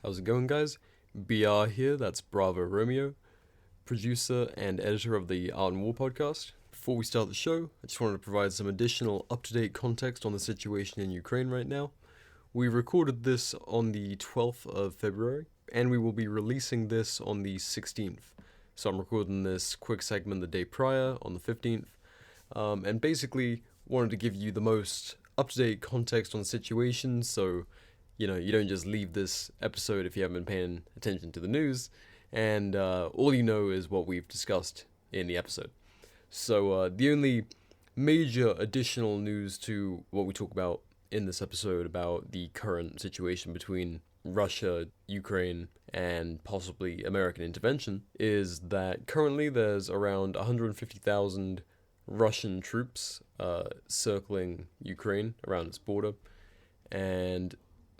How's it going, guys? BR here, that's Bravo Romeo, producer and editor of the Art and War podcast. Before we start the show, I just wanted to provide some additional up-to-date context on the situation in Ukraine right now. We recorded this on the 12th of February, and we will be releasing this on the 16th. So I'm recording this quick segment the day prior, on the 15th, and basically wanted to give you the most up-to-date context on the situation, so you don't just leave this episode if you haven't been paying attention to the news, and all you know is what we've discussed in the episode. So the only major additional news to what we talk about in this episode about the current situation between Russia, Ukraine, and possibly American intervention is that currently there's around 150,000 Russian troops circling Ukraine around its border, and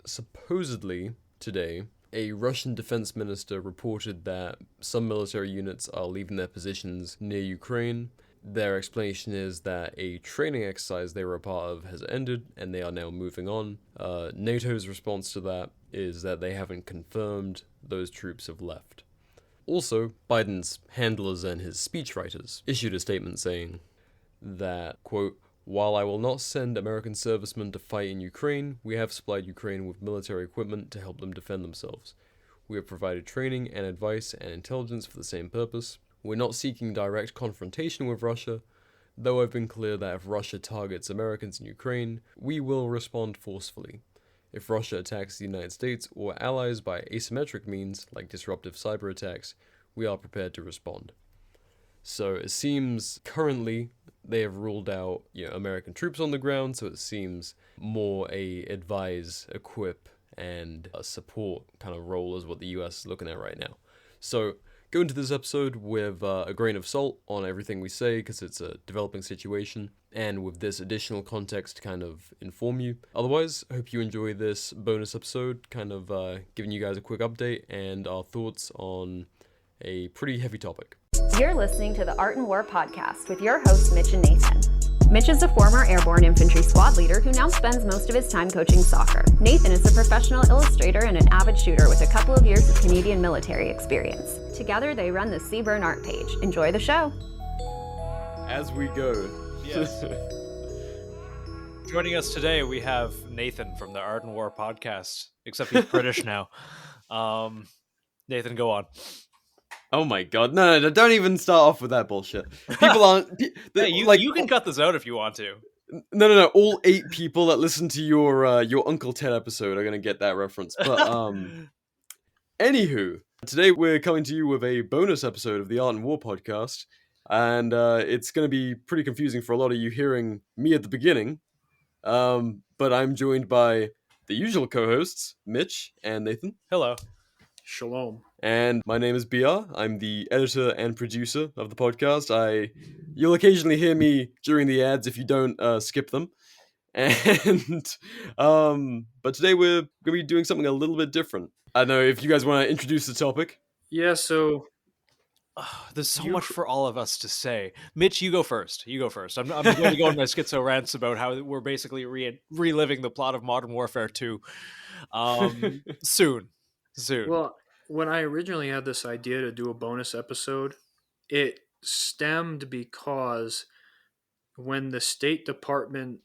supposedly today, a Russian defense minister reported that some military units are leaving their positions near Ukraine. Their explanation is that a training exercise they were a part of has ended and they are now moving on. NATO's response to that is that they haven't confirmed those troops have left. Also, Biden's handlers and his speechwriters issued a statement saying that, quote, "While I will not send American servicemen to fight in Ukraine, we have supplied Ukraine with military equipment to help them defend themselves. We have provided training and advice and intelligence for the same purpose. We're not seeking direct confrontation with Russia, though I've been clear that if Russia targets Americans in Ukraine, we will respond forcefully. If Russia attacks the United States or allies by asymmetric means, like disruptive cyber attacks, we are prepared to respond." So it seems currently they have ruled out, American troops on the ground, so it seems more a advise, equip, and a support kind of role is what the US is looking at right now. So go into this episode with a grain of salt on everything we say, because it's a developing situation, and with this additional context to kind of inform you. Otherwise, I hope you enjoy this bonus episode, kind of giving you guys a quick update and our thoughts on a pretty heavy topic. You're listening to the Art and War podcast with your hosts, Mitch and Nathan. Mitch is a former airborne infantry squad leader who now spends most of his time coaching soccer. Nathan is a professional illustrator and an avid shooter with a couple of years of Canadian military experience. Together, they run the Seaburn art page. Enjoy the show. As we go. Yes. Joining us today, we have Nathan from the Art and War podcast, except he's British now. Nathan, go on. Oh my god, no, don't even start off with that bullshit. People aren't... Hey, you can cut this out if you want to. No, all 8 people that listen to your Uncle Ted episode are going to get that reference. But, anywho, today we're coming to you with a bonus episode of the Art and War podcast, and it's going to be pretty confusing for a lot of you hearing me at the beginning, but I'm joined by the usual co-hosts, Mitch and Nathan. Hello. Shalom. And my name is BR. I'm the editor and producer of the podcast. You'll occasionally hear me during the ads if you don't skip them. And but today we're going to be doing something a little bit different. I don't know if you guys want to introduce the topic. Yeah, so there's so much for all of us to say. Mitch, you go first. I'm going to go on my schizo rants about how we're basically reliving the plot of Modern Warfare 2 soon. Well, when I originally had this idea to do a bonus episode, it stemmed because when the State Department,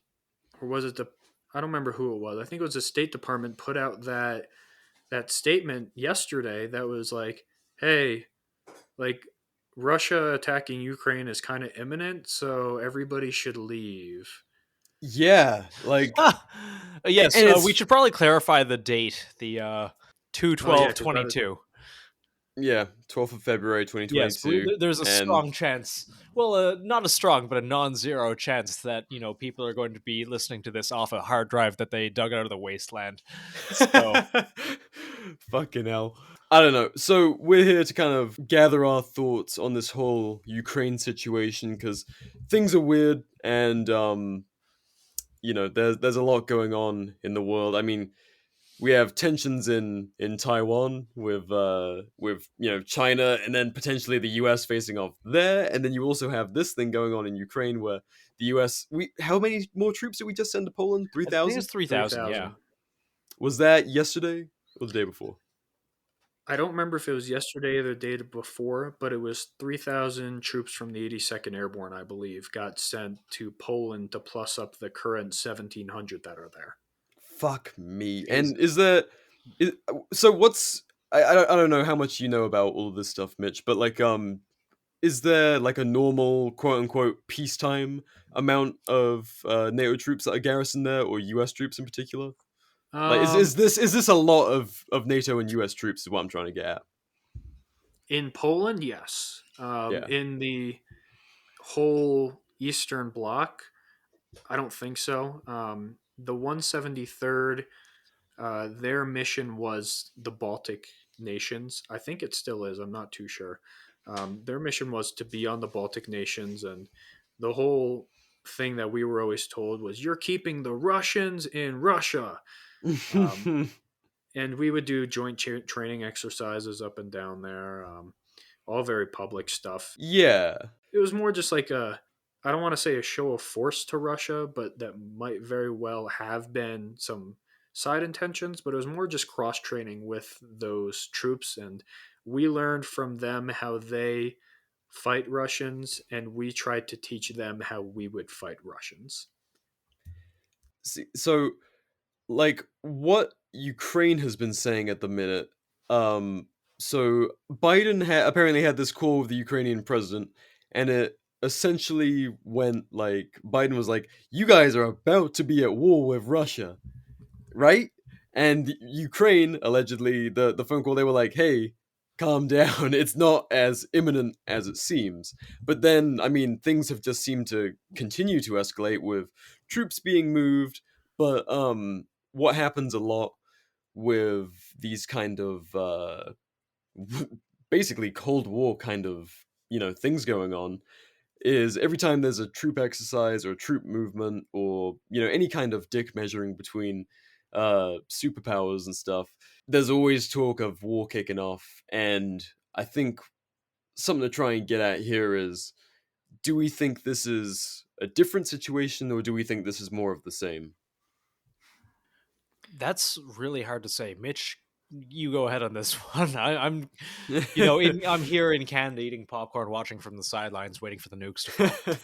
or was it I don't remember who it was. I think it was the State Department put out that statement yesterday that was like, hey, like Russia attacking Ukraine is kind of imminent, so everybody should leave. Yeah, like... yes, we should probably clarify the date, the 2/12/22. Yeah, 12th of February 2022. Yes, there's a strong chance. Well, not a strong, but a non-zero chance that, people are going to be listening to this off a hard drive that they dug out of the wasteland. So. Fucking hell. I don't know. So we're here to kind of gather our thoughts on this whole Ukraine situation, because things are weird, and, there's a lot going on in the world. I mean, we have tensions in Taiwan with China, and then potentially the US facing off there, and then you also have this thing going on in Ukraine where the US... how many more troops did we just send to Poland? 3,000? I think it's 3,000, yeah. Was that yesterday or the day before? I don't remember if it was yesterday or the day before, but it was 3,000 troops from the 82nd Airborne, I believe, got sent to Poland to plus up the current 1,700 that are there. Fuck me. Jesus. And is there... so what's... I don't know how much you know about all of this stuff, Mitch, but like, is there like a normal quote-unquote peacetime amount of NATO troops that are garrisoned there, or US troops in particular? Like, is this a lot of NATO and US troops? Is what I'm trying to get at. In Poland, yes. Yeah. In the whole Eastern Bloc, I don't think so. The 173rd, their mission was the Baltic nations. I think it still is. I'm not too sure. Their mission was to be on the Baltic nations, and the whole thing that we were always told was, "You're keeping the Russians in Russia." And we would do joint training exercises up and down there, all very public stuff. Yeah. It was more just like I don't want to say a show of force to Russia, but that might very well have been some side intentions, but it was more just cross training with those troops. And we learned from them how they fight Russians, and we tried to teach them how we would fight Russians. See, so, like, what Ukraine has been saying at the minute, so Biden apparently had this call with the Ukrainian president, and it essentially went like, Biden was like, you guys are about to be at war with Russia, right? And Ukraine, allegedly, the phone call, they were like, hey, calm down, it's not as imminent as it seems. But then, I mean, things have just seemed to continue to escalate with troops being moved, but what happens a lot with these kind of basically Cold War kind of, things going on, is every time there's a troop exercise or a troop movement, or any kind of dick measuring between superpowers and stuff, there's always talk of war kicking off. And I think something to try and get at here is, do we think this is a different situation, or do we think this is more of the same? That's really hard to say. Mitch, you go ahead on this one. I'm here in Canada eating popcorn, watching from the sidelines, waiting for the nukes to fall.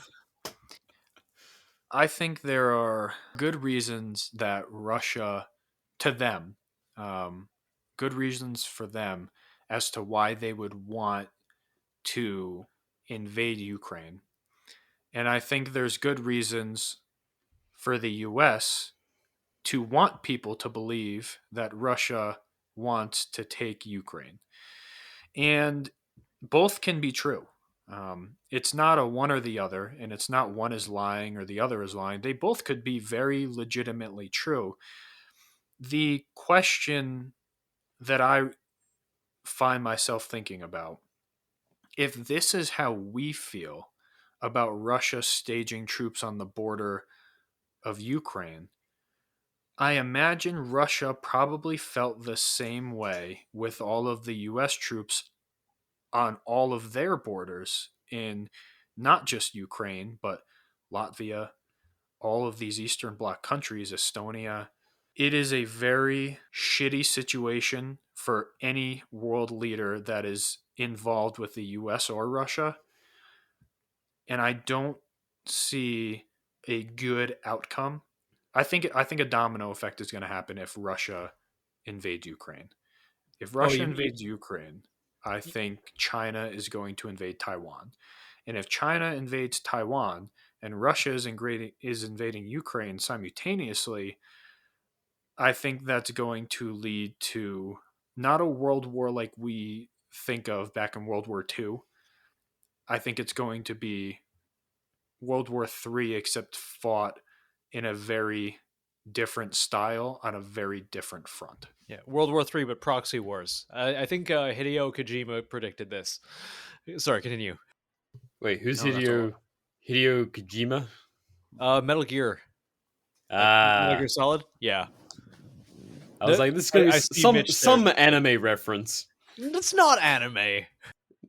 I think there are good reasons that Russia, to them, good reasons for them as to why they would want to invade Ukraine. And I think there's good reasons for the US to want people to believe that Russia wants to take Ukraine. And both can be true. It's not a one or the other, and it's not one is lying or the other is lying. They both could be very legitimately true. The question that I find myself thinking about, if this is how we feel about Russia staging troops on the border of Ukraine, I imagine Russia probably felt the same way with all of the US troops on all of their borders in not just Ukraine, but Latvia, all of these Eastern Bloc countries, Estonia. It is a very shitty situation for any world leader that is involved with the US or Russia. And I don't see a good outcome. I think a domino effect is going to happen if Russia invades Ukraine. If Russia invades Ukraine, I think China is going to invade Taiwan. And if China invades Taiwan and Russia is invading Ukraine simultaneously, I think that's going to lead to not a world war like we think of back in World War II. I think it's going to be World War III, except fought in a very different style on a very different front. Yeah, World War III, but proxy wars. I think Hideo Kojima predicted this. Sorry, continue. Wait, who's Hideo Kojima? Metal Gear. Metal Gear Solid? Yeah. I was like, this is going to be some anime reference. It's not anime.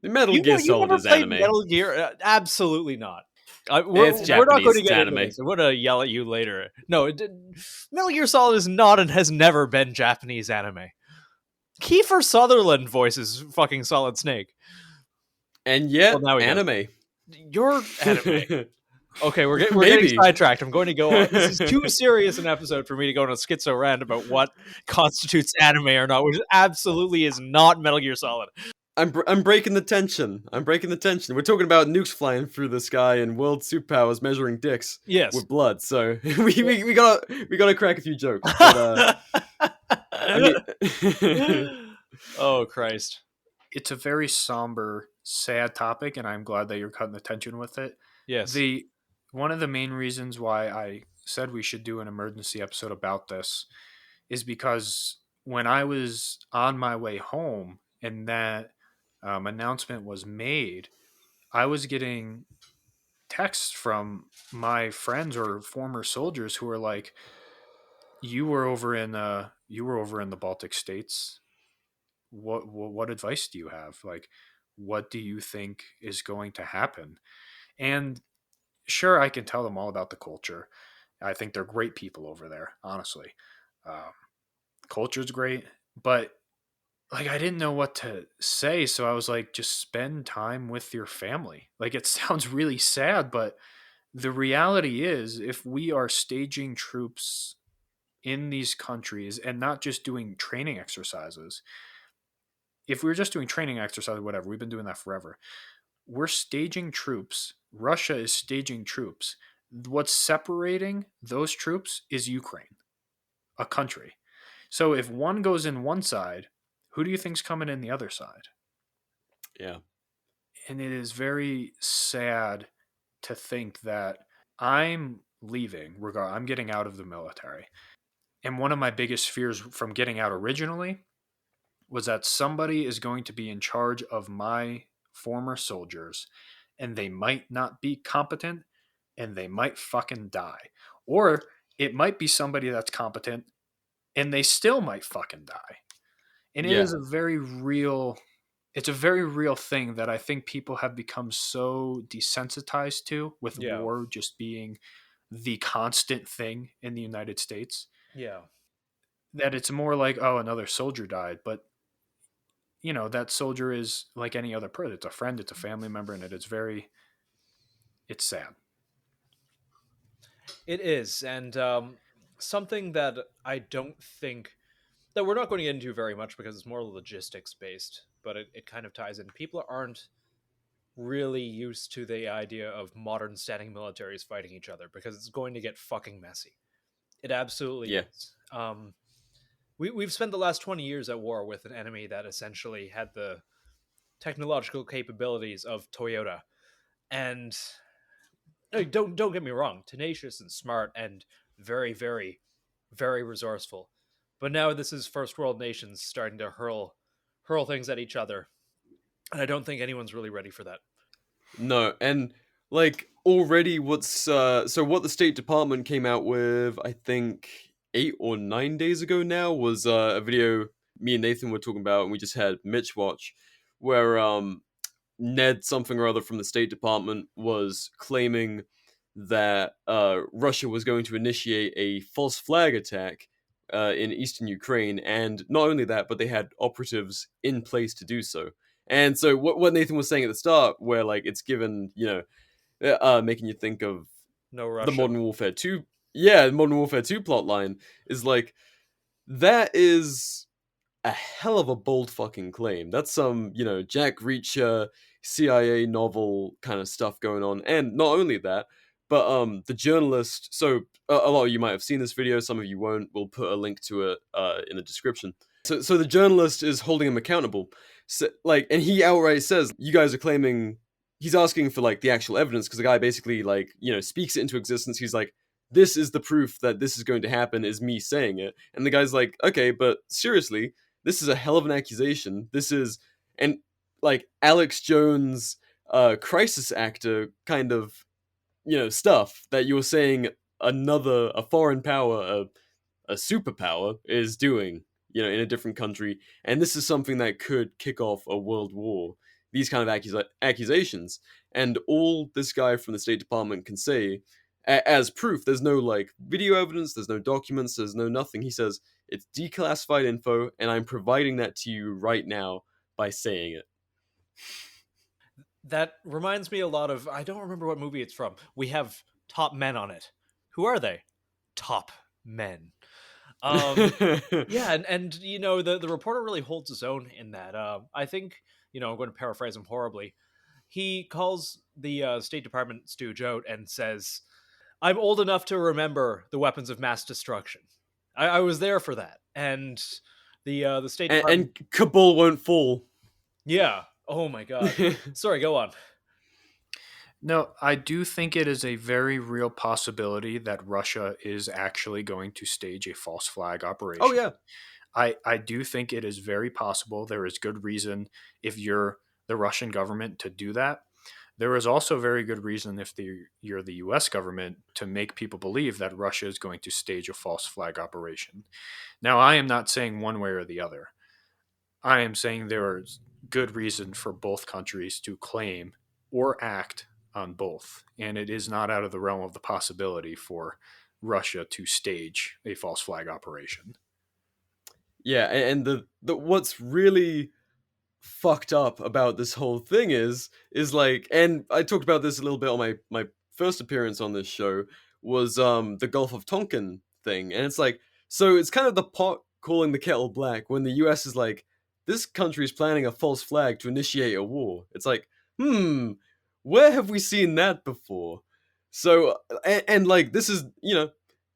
Metal Gear Solid is anime. Metal Gear? Absolutely not. We're not going to get anime. I'm going to yell at you later. No, Metal Gear Solid is not and has never been Japanese anime. Kiefer Sutherland voices fucking Solid Snake. And yet, Well, now he does. anime. You're anime. Okay, we're getting Maybe. sidetracked. I'm going to go on. This is too serious an episode for me to go on a schizo rant about what constitutes anime or not, which absolutely is not Metal Gear Solid. I'm breaking the tension. We're talking about nukes flying through the sky and world superpowers measuring dicks Yes. with blood. So we gotta crack a few jokes. But, Oh Christ! It's a very somber, sad topic, and I'm glad that you're cutting the tension with it. Yes. One of the main reasons why I said we should do an emergency episode about this is because when I was on my way home and that announcement was made, I was getting texts from my friends or former soldiers who were like, "You were over in the Baltic states. What advice do you have? Like, what do you think is going to happen?" And sure, I can tell them all about the culture. I think they're great people over there, honestly. Culture's great, but like I didn't know what to say, so I was like, just spend time with your family. Like it sounds really sad, but the reality is if we are staging troops in these countries and not just doing training exercises, if we were just doing training exercises, whatever, we've been doing that forever. We're staging troops. Russia is staging troops. What's separating those troops is Ukraine, a country. So if one goes in one side, who do you think's coming in the other side? Yeah. And it is very sad to think that I'm leaving, I'm getting out of the military. And one of my biggest fears from getting out originally was that somebody is going to be in charge of my former soldiers and they might not be competent and they might fucking die. Or it might be somebody that's competent and they still might fucking die. And it is a very real thing that I think people have become so desensitized to, with war just being the constant thing in the United States. Yeah. That it's more like, oh, another soldier died, but you know, that soldier is like any other person. It's a friend, it's a family member, and it's sad. It is, and something that I don't think that we're not going to get into very much because it's more logistics based, but it kind of ties in. People aren't really used to the idea of modern standing militaries fighting each other because it's going to get fucking messy. It absolutely is. We've spent the last 20 years at war with an enemy that essentially had the technological capabilities of Toyota. And don't get me wrong, tenacious and smart and very, very, very resourceful. But now this is first world nations starting to hurl things at each other. And I don't think anyone's really ready for that. No, and like already what's what the State Department came out with, I think 8 or 9 days ago now, was a video me and Nathan were talking about, and we just had Mitch watch, where Ned something or other from the State Department was claiming that Russia was going to initiate a false flag attack in eastern Ukraine, and not only that, but they had operatives in place to do so. And so what Nathan was saying at the start, where like it's given, making you think of Russia. The Modern Warfare 2, Modern Warfare 2 plotline, is like, that is a hell of a bold fucking claim. That's some, Jack Reacher, CIA novel kind of stuff going on. And not only that, but the journalist, so a lot of you might have seen this video, some of you won't, we'll put a link to it in the description. So the journalist is holding him accountable. So, and he outright says, you guys are claiming, he's asking for the actual evidence, because the guy basically speaks it into existence. He's like, this is the proof that this is going to happen, is me saying it. And the guy's like, okay, but seriously, this is a hell of an accusation. This is, and Alex Jones, crisis actor kind of, stuff that you're saying a foreign power, a superpower is doing, in a different country. And this is something that could kick off a world war. These kind of accusations. And all this guy from the State Department can say, as proof. There's no like video evidence, there's no documents, there's no nothing. He says it's declassified info, and I'm providing that to you right now by saying it. That reminds me a lot of, I don't remember what movie it's from. We have top men on it. Who are they? Top men. Yeah, and you know, the reporter really holds his own in that. I think, you know, I'm going to paraphrase him horribly. He calls the State Department stooge out and says, "I'm old enough to remember the weapons of mass destruction. I was there for that." And the State Department, and Kabul won't fall. yeah. Oh my god. Sorry, go on. No, I do think it is a very real possibility that Russia is actually going to stage a false flag operation. Oh yeah. I do think it is very possible. There is good reason if you're the Russian government to do that. There is also very good reason if you're the US government to make people believe that Russia is going to stage a false flag operation. Now, I am not saying one way or the other. I am saying there is good reason for both countries to claim or act on both. And it is not out of the realm of the possibility for Russia to stage a false flag operation. Yeah, and the what's really fucked up about this whole thing is like, and I talked about this a little bit on my first appearance on this show, was the Gulf of Tonkin thing. And it's like, so it's kind of the pot calling the kettle black when the US is like, this country is planning a false flag to initiate a war. It's like, where have we seen that before? So and like, this is, you know,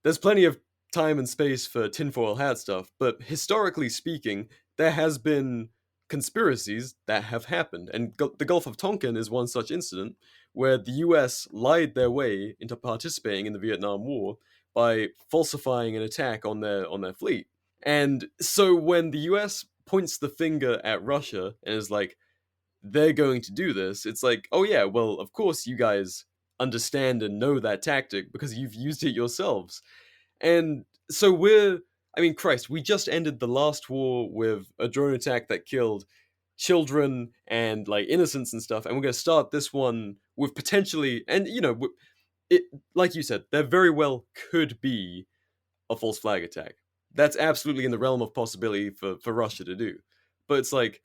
there's plenty of time and space for tinfoil hat stuff, but historically speaking, there has been conspiracies that have happened, and the Gulf of Tonkin is one such incident where the US lied their way into participating in the Vietnam War by falsifying an attack on their fleet. And so when the US points the finger at Russia and is like, they're going to do this, it's like, oh yeah, well, of course you guys understand and know that tactic because you've used it yourselves. And so Christ, we just ended the last war with a drone attack that killed children and like innocents and stuff, and we're going to start this one with potentially, and you know, it, like you said, there very well could be a false flag attack. That's absolutely in the realm of possibility for Russia to do. But it's like,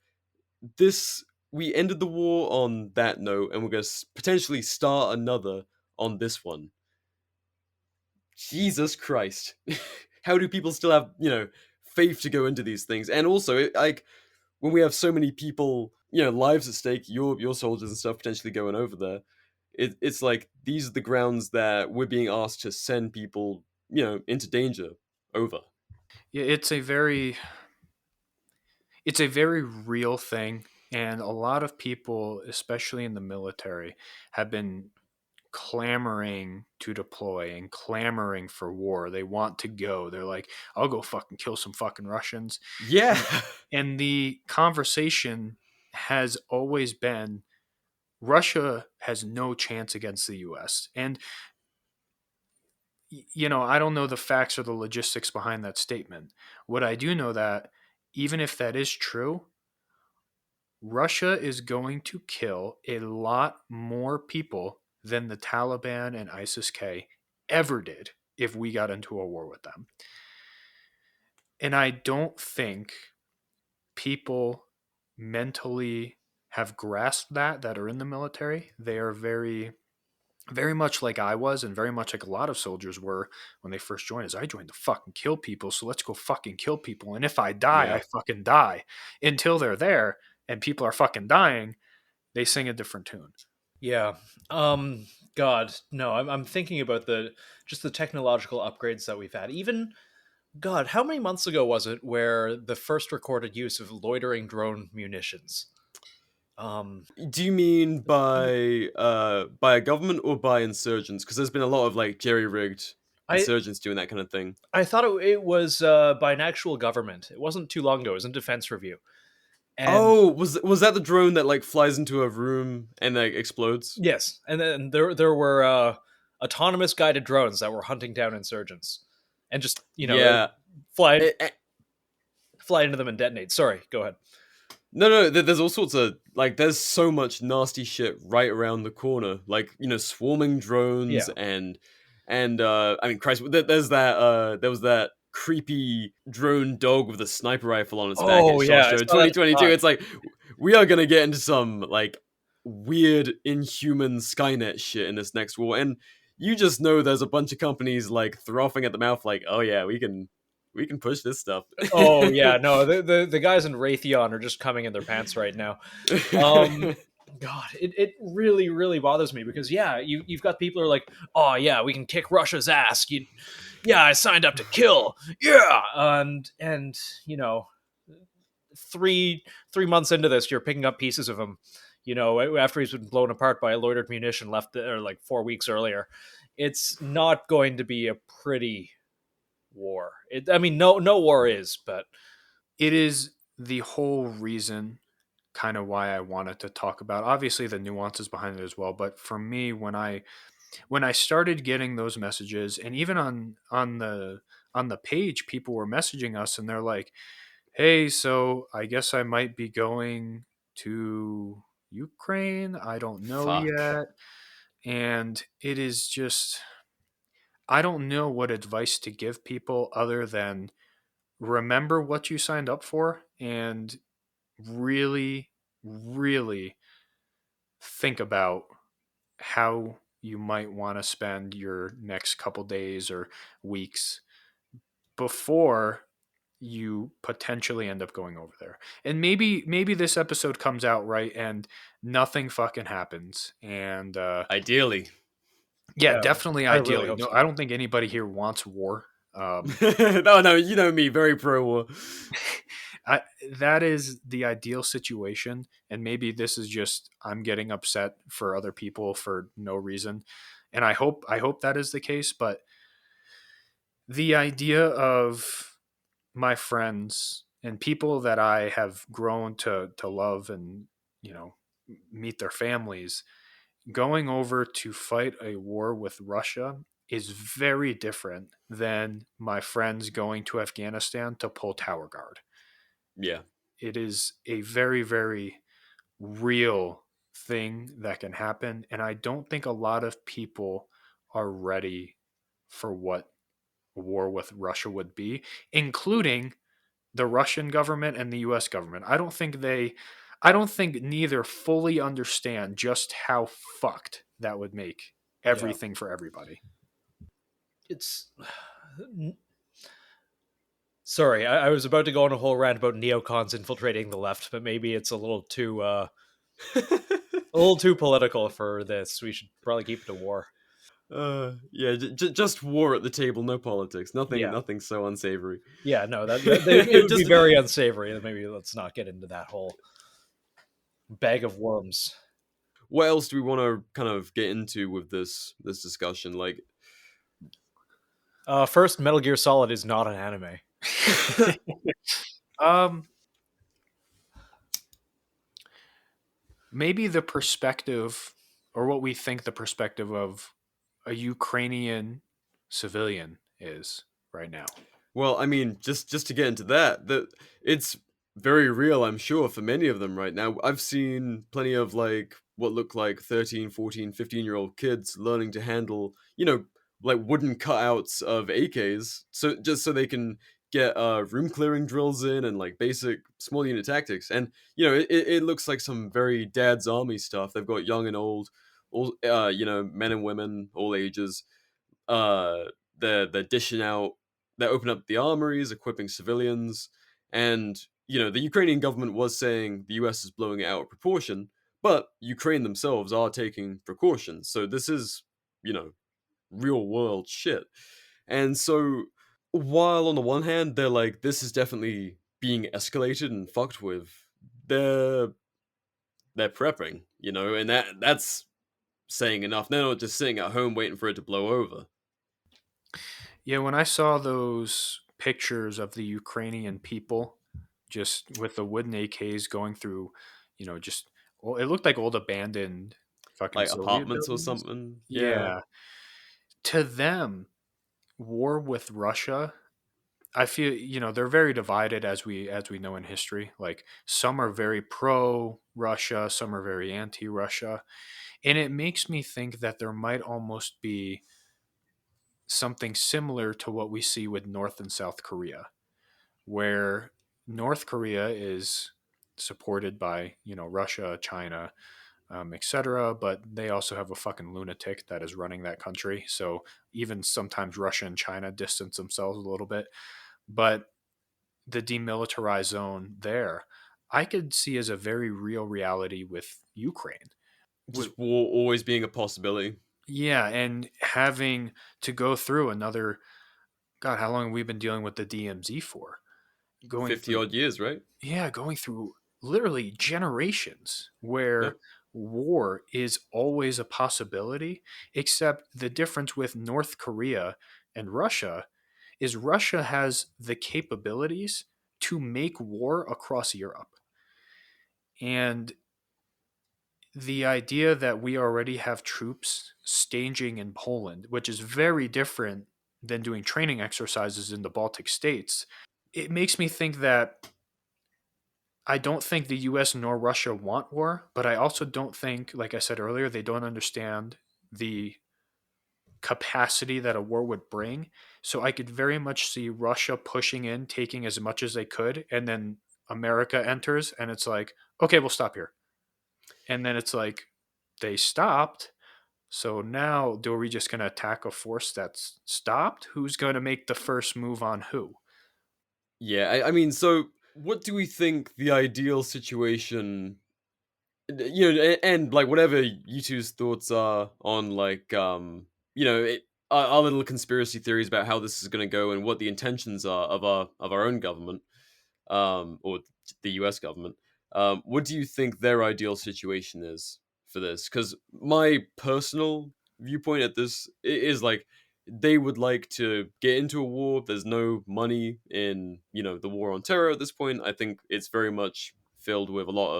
this, we ended the war on that note, and we're going to potentially start another on this one. Jesus Christ. How do people still have, you know, faith to go into these things? And also, like, when we have so many people, you know, lives at stake, your soldiers and stuff potentially going over there, it's like, these are the grounds that we're being asked to send people, you know, into danger over. Yeah, it's a very real thing, and a lot of people, especially in the military, have been clamoring to deploy and clamoring for war. They want to go. They're like, I'll go fucking kill some fucking Russians. Yeah. And the conversation has always been, Russia has no chance against the US. And, you know, I don't know the facts or the logistics behind that statement. What I do know that even if that is true, Russia is going to kill a lot more people than the Taliban and ISIS-K ever did if we got into a war with them. And I don't think people mentally have grasped that are in the military. They are very, very much like I was, and very much like a lot of soldiers were when they first joined us. I joined to fucking kill people, so let's go fucking kill people. And if I die, Yeah. I fucking die. Until they're there and people are fucking dying, they sing a different tune. Yeah. God, no, I'm thinking about the technological upgrades that we've had. Even, God, how many months ago was it where the first recorded use of loitering drone munitions? Do you mean by a government or by insurgents? Because there's been a lot of like jerry-rigged insurgents doing that kind of thing. I thought it was by an actual government. It wasn't too long ago. It was in Defense Review. And was that the drone that like flies into a room and like explodes? Yes, and then there were autonomous guided drones that were hunting down insurgents, and just, you know, fly into them and detonate. Sorry, go ahead. No, there's all sorts of, like, there's so much nasty shit right around the corner, like, you know, swarming drones and And I mean, Christ, there was that creepy drone dog with a sniper rifle on its back at Oh SHOT yeah, I Show saw that. 2022. It's like we are gonna get into some like weird, inhuman Skynet shit in this next war, and you just know there's a bunch of companies like frothing at the mouth, like, oh yeah, we can push this stuff. Oh yeah, no, the guys in Raytheon are just coming in their pants right now. God, it really, really bothers me because yeah, you've got people who are like, oh yeah, we can kick Russia's ass. Yeah, I signed up to kill. Yeah, and you know, three months into this, you're picking up pieces of him. You know, after he's been blown apart by a loitered munition left there like 4 weeks earlier. It's not going to be a pretty war. I mean, no war is, but It is the whole reason kind of why I wanted to talk about obviously the nuances behind it as well. But for me, when I started getting those messages, and even on the page, people were messaging us and they're like, hey, so I guess I might be going to Ukraine. I don't know Fuck. yet. And it is just, I don't know what advice to give people other than remember what you signed up for and really, really think about how you might want to spend your next couple days or weeks before you potentially end up going over there. And maybe this episode comes out right and nothing fucking happens. And Ideally. yeah, yeah, definitely I really ideally. hope No, so. I don't think anybody here wants war. No, you know me, very pro war. That is the ideal situation, and maybe this is just I'm getting upset for other people for no reason, and I hope that is the case. But the idea of my friends and people that I have grown to love and meet their families going over to fight a war with Russia is very different than my friends going to Afghanistan to pull tower guard. Yeah. It is a very, very real thing that can happen. And I don't think a lot of people are ready for what a war with Russia would be, including the Russian government and the US government. I don't think neither fully understand just how fucked that would make Yeah, everything for everybody. it's. Sorry, I was about to go on a whole rant about neocons infiltrating the left, but maybe it's a little too political for this. We should probably keep it to war. Yeah, just war at the table, no politics, Yeah, nothing so unsavory. yeah, no, it would be Just very unsavory. Maybe let's not get into that whole bag of worms. what else do we want to kind of get into with this discussion? Like, First, Metal Gear Solid is not an anime. um, maybe the perspective, or what we think the perspective of a Ukrainian civilian is right now. well, I mean, just to get into that it's very real, I'm sure, for many of them right now. I've seen plenty of like what look like 13, 14, 15-year-old kids learning to handle, like wooden cutouts of AKs, so just so they can get room clearing drills in and like basic small unit tactics. And it looks like some very dad's army stuff. They've got young and old, all men and women, all ages. uh they're dishing out, they're opening up the armories, equipping civilians. And the Ukrainian government was saying the US is blowing it out of proportion, but Ukraine themselves are taking precautions. So this is real world shit. And so while on the one hand they're like, this is definitely being escalated and fucked with, they're prepping, and that's saying enough. They're not just sitting at home waiting for it to blow over. Yeah, when I saw those pictures of the Ukrainian people just with the wooden AKs going through, just well, it looked like old abandoned fucking Like Soviet apartments or buildings. something. Yeah. Yeah. To them, war with Russia, I feel, they're very divided as we know in history. Like some are very pro Russia, some are very anti Russia. And it makes me think that there might almost be something similar to what we see with North and South Korea, where North Korea is supported by, Russia, China, etc. But they also have a fucking lunatic that is running that country. So even sometimes Russia and China distance themselves a little bit. But the demilitarized zone there, I could see as a very real reality with Ukraine. Just war always being a possibility. Yeah, and having to go through another, God, how long have we been dealing with the DMZ for? Going 50 through, odd years, right? yeah, going through literally generations Yeah. where war is always a possibility, except the difference with North Korea and Russia is Russia has the capabilities to make war across Europe. And the idea that we already have troops staging in Poland, which is very different than doing training exercises in the Baltic states, it makes me think that I don't think the US nor Russia want war, but I also don't think, like I said earlier, they don't understand the capacity that a war would bring. So I could very much see Russia pushing in, taking as much as they could, and then America enters, and it's like, okay, we'll stop here. And then it's like, they stopped. So now, are we just going to attack a force that's stopped? Who's going to make the first move on who? Yeah, I mean, so what do we think the ideal situation, and like whatever you two's thoughts are on like, our little conspiracy theories about how this is going to go and what the intentions are of our own government, or the US government. What do you think their ideal situation is for this? Because my personal viewpoint at this is like they would like to get into a war. There's no money in the war on terror at this point. I think it's very much filled with a lot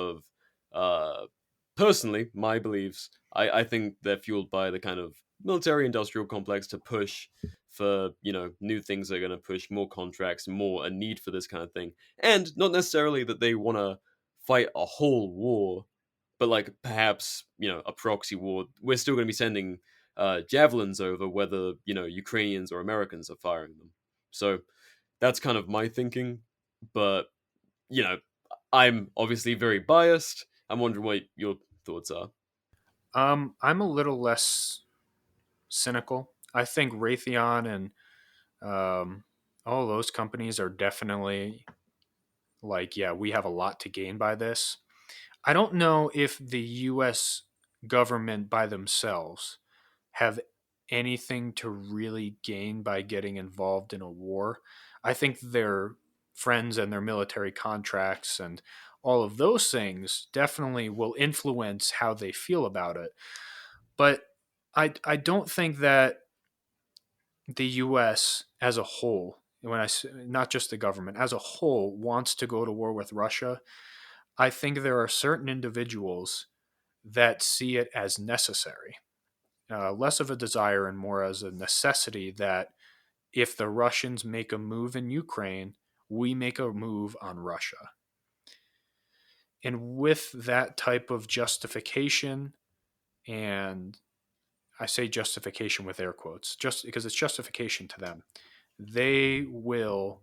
of personally my beliefs. I think they're fueled by the kind of military industrial complex to push for new things that are going to push more contracts, more a need for this kind of thing, and not necessarily that they want to fight a whole war, but like perhaps a proxy war. We're still going to be sending javelins over, whether Ukrainians or Americans are firing them. So that's kind of my thinking, but you know I'm obviously very biased. I'm wondering what your thoughts are. I'm a little less cynical. I think Raytheon and all those companies are definitely like, yeah, we have a lot to gain by this. I don't know if the US government by themselves have anything to really gain by getting involved in a war. I think their friends and their military contracts and all of those things definitely will influence how they feel about it. But I don't think that the US as a whole, when I say, not just the government as a whole, wants to go to war with Russia. I think there are certain individuals that see it as necessary, less of a desire and more as a necessity that if the Russians make a move in Ukraine, we make a move on Russia. And with that type of justification, and I say justification with air quotes, just because it's justification to them, they will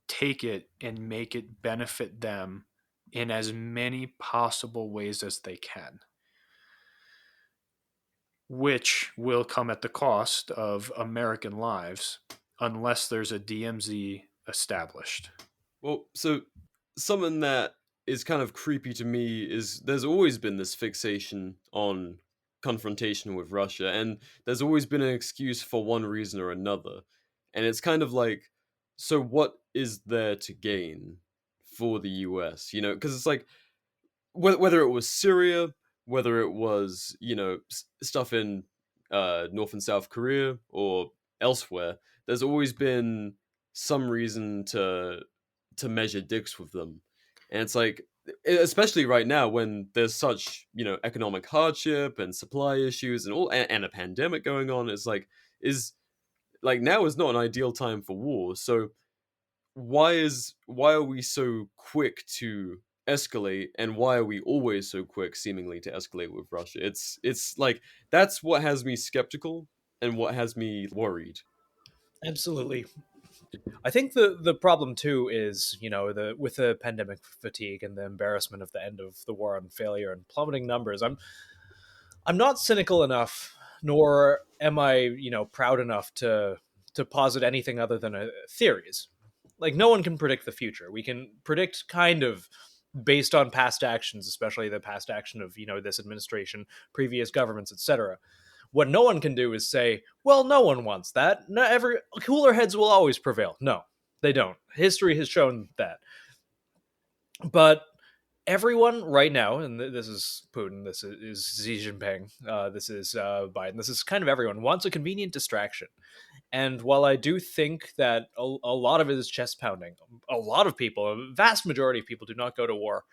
take it and make it benefit them in as many possible ways as they can, which will come at the cost of American lives unless there's a DMZ established. Well, so something that is kind of creepy to me is there's always been this fixation on confrontation with Russia, and there's always been an excuse for one reason or another. And it's kind of like, so what is there to gain for the US? Because it's like, whether it was Syria, whether it was, stuff in North and South Korea or elsewhere, there's always been some reason to measure dicks with them. And it's like, especially right now when there's such, economic hardship and supply issues and and a pandemic going on, it's like, is like now is not an ideal time for war. So why are we so quick to escalate, and why are we always so quick seemingly to escalate with Russia? It's like that's what has me skeptical and what has me worried. Absolutely. I think the problem too is, with the pandemic fatigue and the embarrassment of the end of the war on failure and plummeting numbers. I'm not cynical enough, nor am I, proud enough to posit anything other than theories. Like, no one can predict the future. We can predict kind of based on past actions, especially the past action of, this administration, previous governments, etc. What no one can do is say, well, no one wants that. Cooler heads will always prevail. No, they don't. History has shown that. But everyone right now, and this is Putin, this is Xi Jinping, this is Biden, this is kind of everyone, wants a convenient distraction. And while I do think that a lot of it is chest pounding, a lot of people, a vast majority of people do not go to war.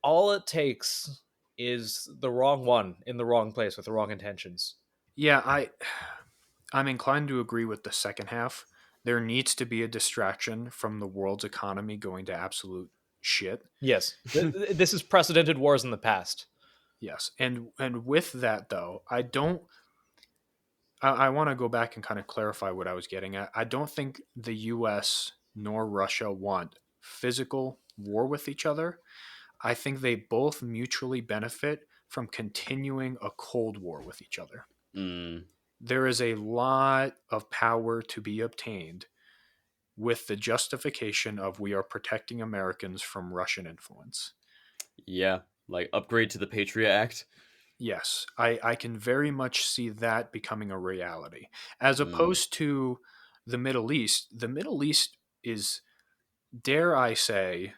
All it takes is the wrong one in the wrong place with the wrong intentions. Yeah, I'm inclined to agree with the second half. There needs to be a distraction from the world's economy going to absolute shit. Yes. This is precedented wars in the past. Yes. And with that though, I want to go back and kind of clarify what I was getting at. I don't think the US nor Russia want physical war with each other. I think they both mutually benefit from continuing a Cold War with each other. There is a lot of power to be obtained with the justification of we are protecting Americans from Russian influence. Yeah, like upgrade to the Patriot Act. Yes, I can very much see that becoming a reality. As opposed to the Middle East is, dare I say,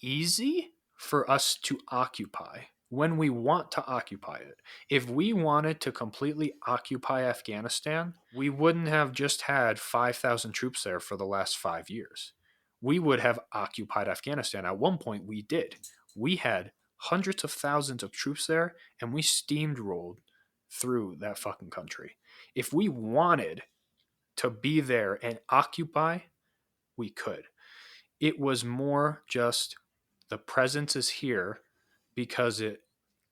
easy for us to occupy when we want to occupy it. If we wanted to completely occupy Afghanistan, we wouldn't have just had 5,000 troops there for the last 5 years. We would have occupied Afghanistan. At one point, we did. We had hundreds of thousands of troops there, and we steamrolled through that fucking country. If we wanted to be there and occupy, we could. It was more just the presence is here because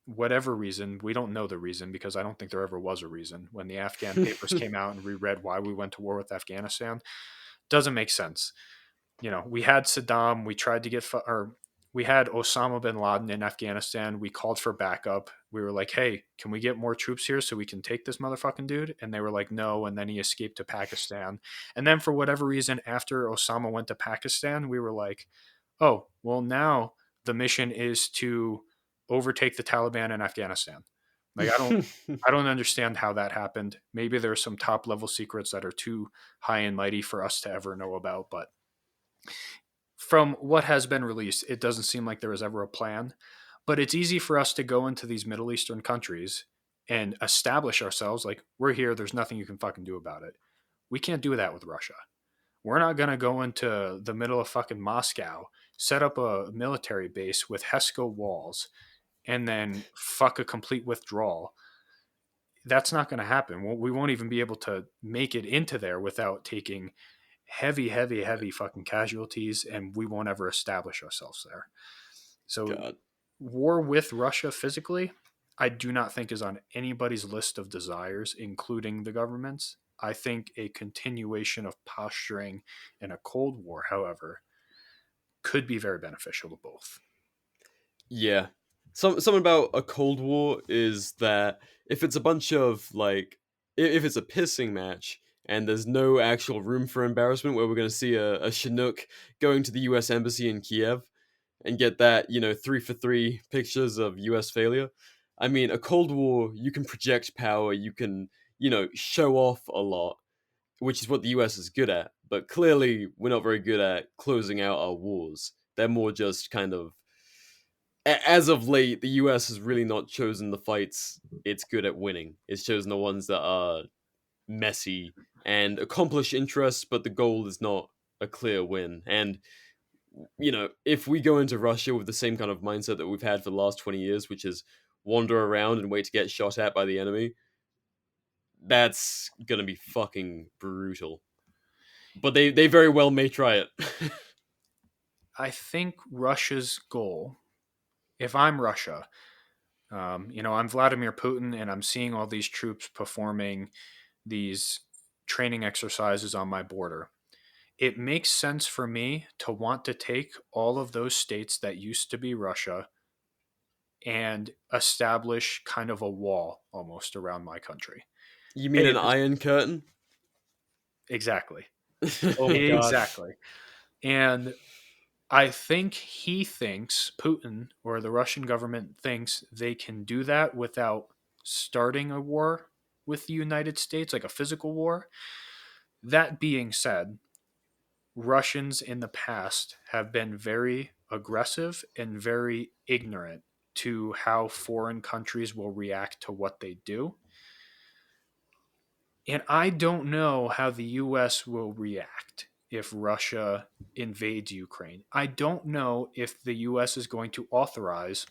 whatever reason, we don't know the reason because I don't think there ever was a reason. When the Afghan papers came out and we read why we went to war with Afghanistan, doesn't make sense. We had Saddam, we tried to we had Osama bin Laden in Afghanistan. We called for backup. We were like, hey, can we get more troops here so we can take this motherfucking dude? And they were like, no. And then he escaped to Pakistan. And then for whatever reason, after Osama went to Pakistan, we were like, oh, well, now the mission is to overtake the Taliban in Afghanistan. Like, I don't understand how that happened. Maybe there's some top level secrets that are too high and mighty for us to ever know about, but from what has been released, it doesn't seem like there was ever a plan. But it's easy for us to go into these Middle Eastern countries and establish ourselves like, we're here, there's nothing you can fucking do about it. We can't do that with Russia. We're not going to go into the middle of fucking Moscow, set up a military base with HESCO walls, and then fuck a complete withdrawal. That's not going to happen. We won't even be able to make it into there without taking heavy fucking casualties, and we won't ever establish ourselves there. So God. War with Russia physically, I do not think is on anybody's list of desires, including the government's. I think a continuation of posturing in a Cold War, however, could be very beneficial to both. Yeah. Something about a Cold War is that if it's a bunch of, like, if it's a pissing match, and there's no actual room for embarrassment where we're going to see a Chinook going to the US Embassy in Kiev and get that, 3-for-3 pictures of US failure. I mean, a Cold War, you can project power, you can, show off a lot, which is what the US is good at. But clearly, we're not very good at closing out our wars. They're more just kind of... As of late, the US has really not chosen the fights it's good at winning. It's chosen the ones that are messy and accomplish interests, but the goal is not a clear win. And, if we go into Russia with the same kind of mindset that we've had for the last 20 years, which is wander around and wait to get shot at by the enemy, that's gonna be fucking brutal. But they very well may try it. I think Russia's goal, if I'm Russia, I'm Vladimir Putin, and I'm seeing all these troops performing these training exercises on my border. It makes sense for me to want to take all of those states that used to be Russia and establish kind of a wall almost around my country. You mean Hey, an Iron Curtain? exactly. Oh my god. Exactly. And I think he thinks, Putin or the Russian government thinks they can do that without starting a war with the United States, like a physical war. That being said, Russians in the past have been very aggressive and very ignorant to how foreign countries will react to what they do. And I don't know how the US will react if Russia invades Ukraine. I don't know if the US is going to authorize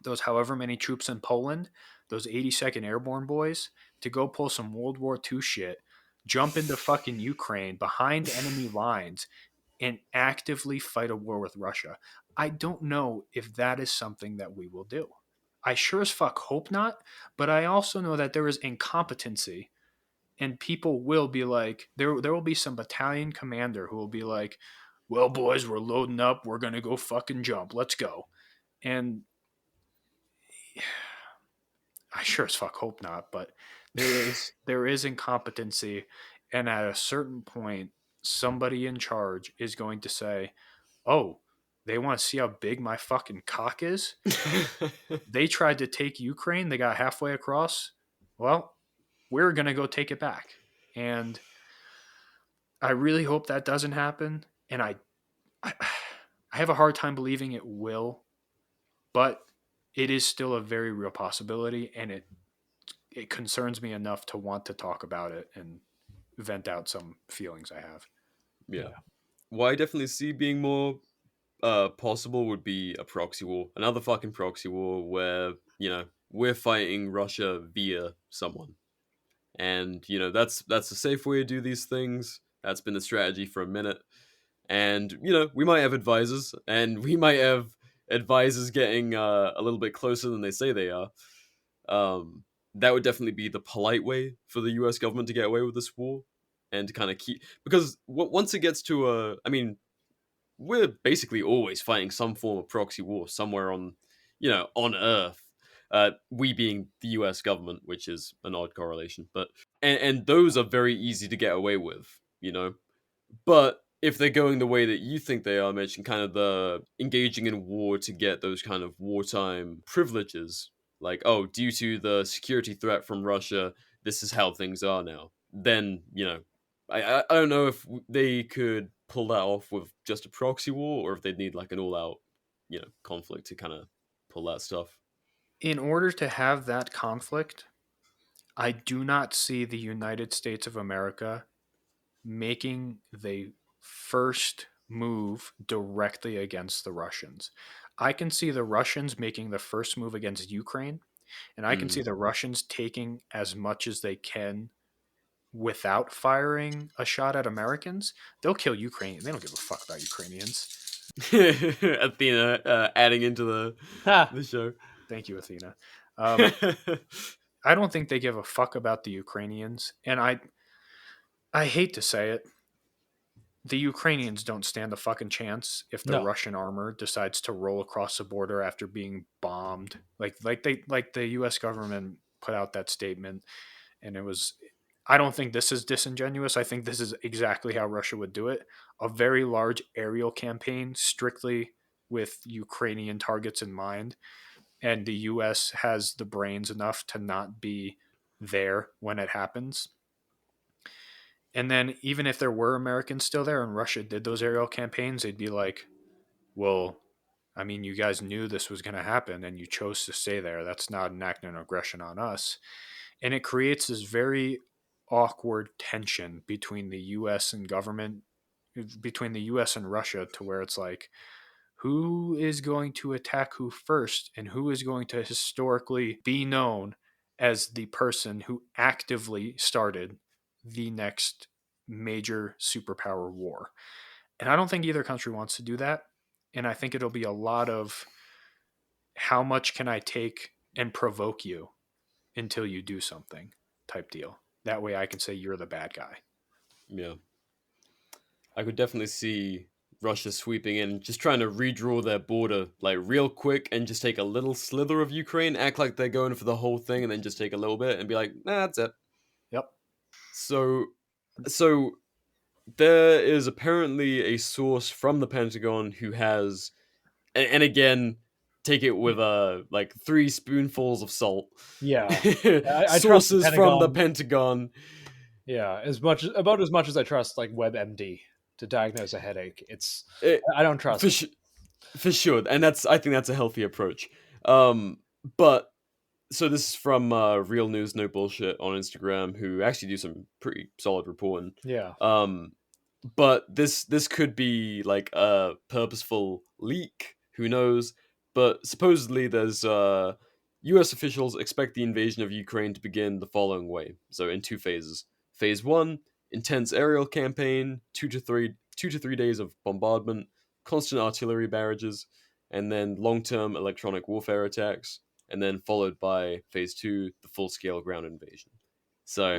those however many troops in Poland, those 82nd Airborne boys, to go pull some World War II shit, jump into fucking Ukraine behind enemy lines, and actively fight a war with Russia. I don't know if that is something that we will do. I sure as fuck hope not, but I also know that there is incompetency, and people will be like, there will be some battalion commander who will be like, well, boys, we're loading up. We're going to go fucking jump. Let's go. And I sure as fuck hope not, but there is incompetency, and at a certain point, somebody in charge is going to say, "Oh, they want to see how big my fucking cock is." They tried to take Ukraine, they got halfway across. Well, we're gonna go take it back, and I really hope that doesn't happen. And I, I have a hard time believing it will, but it is still a very real possibility, and it concerns me enough to want to talk about it and vent out some feelings I have. Yeah. What I definitely see being more possible would be a proxy war. Another fucking proxy war where, we're fighting Russia via someone. And, that's a safe way to do these things. That's been the strategy for a minute. And, we might have advisors, and we might have advisors getting a little bit closer than they say they are. That would definitely be the polite way for the US government to get away with this war and to kind of keep. Because once it gets to we're basically always fighting some form of proxy war somewhere on Earth. We being the U.S. government, which is an odd correlation, but and those are very easy to get away with. But if they're going the way that you think they are, Mitch, and kind of the engaging in war to get those kind of wartime privileges, like, oh, due to the security threat from Russia, this is how things are now. Then I don't know if they could pull that off with just a proxy war, or if they'd need like an all-out, conflict to kind of pull that stuff. In order to have that conflict, I do not see the United States of America making the first move directly against the Russians. I can see the Russians making the first move against Ukraine, and I can see the Russians taking as much as they can without firing a shot at Americans. They'll kill Ukraine. They don't give a fuck about Ukrainians. Athena adding into the show. Thank you, Athena. I don't think they give a fuck about the Ukrainians, and I hate to say it, the Ukrainians don't stand a fucking chance if the No. Russian armor decides to roll across the border after being bombed. Like the US government put out that statement, and it was, I don't think this is disingenuous. I think this is exactly how Russia would do it. A very large aerial campaign strictly with Ukrainian targets in mind, and the US has the brains enough to not be there when it happens. And then even if there were Americans still there and Russia did those aerial campaigns, they'd be like, well, I mean, you guys knew this was going to happen and you chose to stay there. That's not an act of aggression on us. And it creates this very awkward tension between the US and government, between the US and Russia, to where it's like, who is going to attack who first, and who is going to historically be known as the person who actively started the next major superpower war. And I don't think either country wants to do that. And I think it'll be a lot of how much can I take and provoke you until you do something type deal. That way I can say you're the bad guy. Yeah. I could definitely see Russia sweeping in, just trying to redraw their border, like, real quick, and just take a little slither of Ukraine, act like they're going for the whole thing, and then just take a little bit, and be like, nah, that's it. Yep. So there is apparently a source from the Pentagon who has, and again, take it with like 3 spoonfuls of salt. Yeah, I trust the Sources from the Pentagon. Pentagon. Yeah, about as much as I trust like WebMD to diagnose a headache. I don't trust it. For sure, and I think that's a healthy approach. But so this is from Real News No Bullshit on Instagram, who actually do some pretty solid reporting. Yeah. But this could be like a purposeful leak. Who knows? But supposedly there's U.S. officials expect the invasion of Ukraine to begin the following way. So in 2 phases. Phase 1, intense aerial campaign, 2 to 3 days of bombardment, constant artillery barrages, and then long-term electronic warfare attacks, and then followed by phase 2, the full-scale ground invasion. So,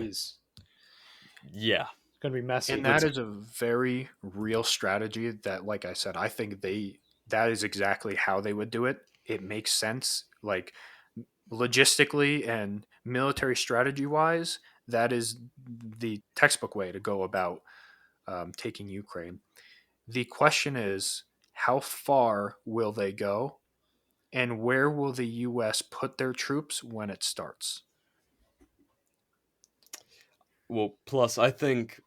yeah. It's going to be messy. And that is a very real strategy that, like I said, I think that is exactly how they would do it. It makes sense, like logistically and military strategy wise. That is the textbook way to go about taking Ukraine. The question is, how far will they go, and where will the U.S. put their troops when it starts? Well, plus, I think